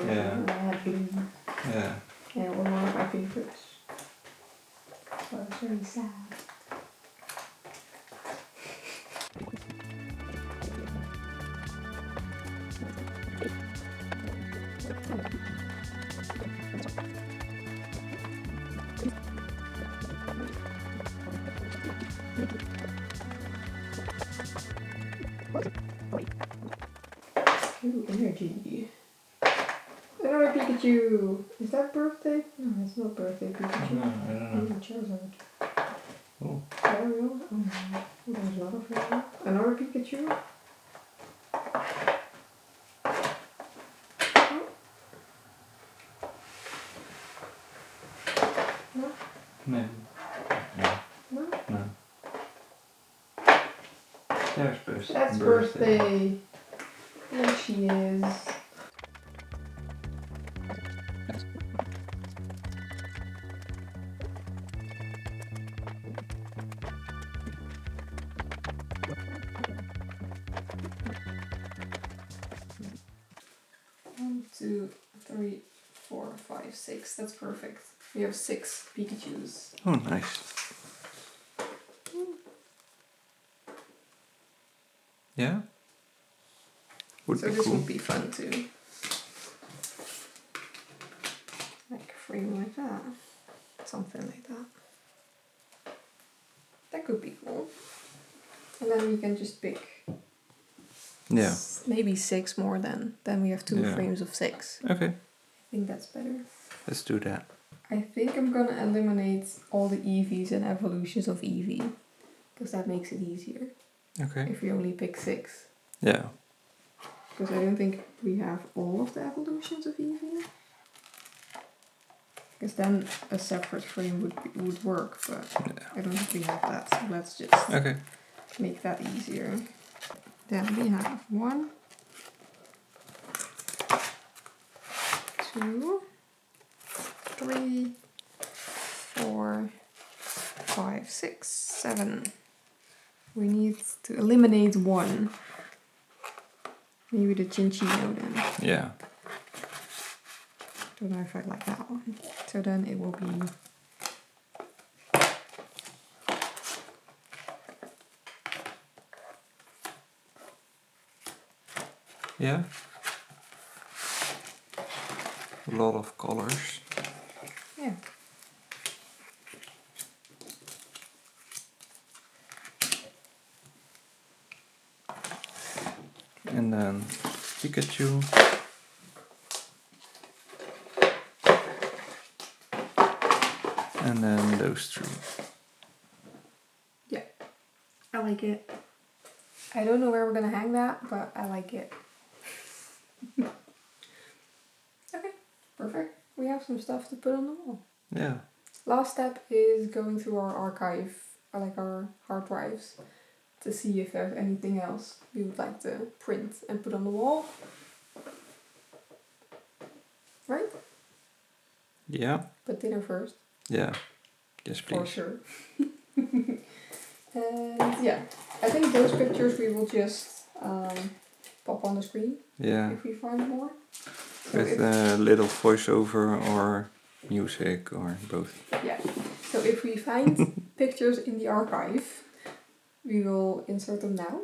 Speaker 2: and I had blue.
Speaker 1: Yeah.
Speaker 2: And it was one of my favorites. So I was very sad. Pikachu. Another Pikachu. Is that birthday? No, it's not birthday Pikachu.
Speaker 1: No, I don't know.
Speaker 2: Charizard.
Speaker 1: Oh.
Speaker 2: Ariel. Oh no. There's a lot of them. Another Pikachu. No.
Speaker 1: No.
Speaker 2: No.
Speaker 1: No. There's birthday.
Speaker 2: That's birthday. There she is. One, two, three, 4, 5, 6. That's perfect. We have 6 Pikachus.
Speaker 1: Oh, nice. Yeah? Would
Speaker 2: So
Speaker 1: be
Speaker 2: this
Speaker 1: cool.
Speaker 2: would be fun too. Like a frame like that. Something like that. That could be cool. And then we can just pick
Speaker 1: Yeah.
Speaker 2: maybe 6 more then. Then we have 2
Speaker 1: Yeah.
Speaker 2: frames of 6.
Speaker 1: Okay.
Speaker 2: I think that's better.
Speaker 1: Let's do that.
Speaker 2: I think I'm gonna eliminate all the EVs and evolutions of Eevee. Because that makes it easier.
Speaker 1: Okay.
Speaker 2: If we only pick 6.
Speaker 1: Yeah.
Speaker 2: Because I don't think we have all of the evolutions of Eevee. Because then a separate frame would work, but I don't think we have that. So let's just
Speaker 1: Okay.
Speaker 2: make that easier. Then we have 1, 2, 3, 4, 5, 6, 7. We need to eliminate 1. Maybe the Chinchino then.
Speaker 1: Yeah.
Speaker 2: Don't know if I like that one. So then it will be
Speaker 1: Yeah. A lot of colors.
Speaker 2: yeah.
Speaker 1: And then Pikachu. And then those 3.
Speaker 2: Yeah. I like it. I don't know where we're gonna hang that, but I like it. Okay, perfect. We have some stuff to put on the wall.
Speaker 1: Yeah.
Speaker 2: Last step is going through our archive, or like our hard drives, to see if there's anything else we would like to print and put on the wall. Right?
Speaker 1: Yeah.
Speaker 2: But dinner first.
Speaker 1: Yeah. Yes,
Speaker 2: For
Speaker 1: please.
Speaker 2: sure. And yeah, I think those pictures we will just pop on the screen
Speaker 1: Yeah.
Speaker 2: if we find more. So
Speaker 1: With a little voiceover or music or both.
Speaker 2: yeah. So if we find pictures in the archive, we will insert them now.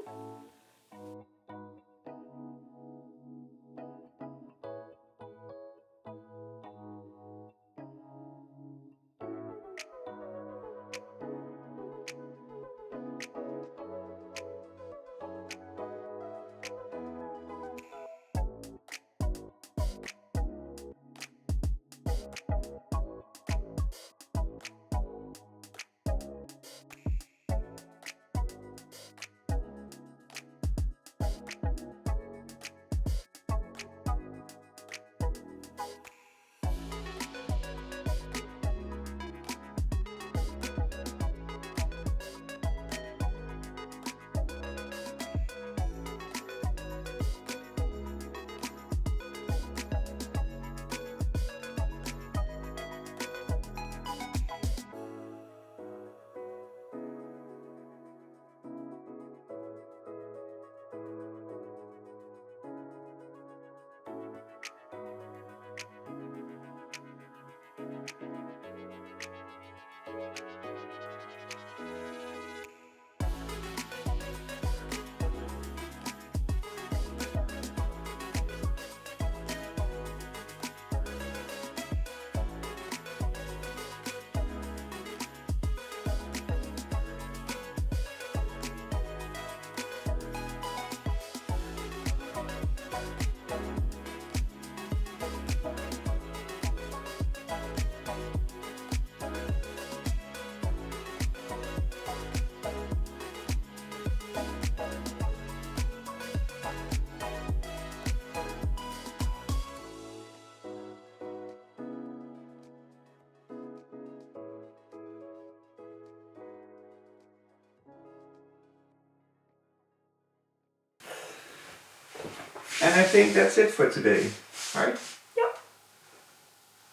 Speaker 1: And I think that's it for today, right?
Speaker 2: Yep.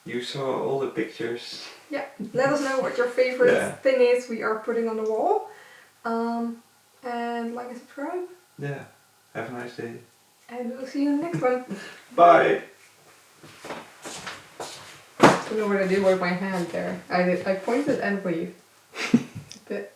Speaker 1: You saw all the pictures.
Speaker 2: Yeah. Let us know what your favorite thing is we are putting on the wall. And like and subscribe.
Speaker 1: Yeah. Have a nice day.
Speaker 2: And we'll see you in the next one.
Speaker 1: Bye.
Speaker 2: I don't know what I did with my hand there. I pointed and waved. But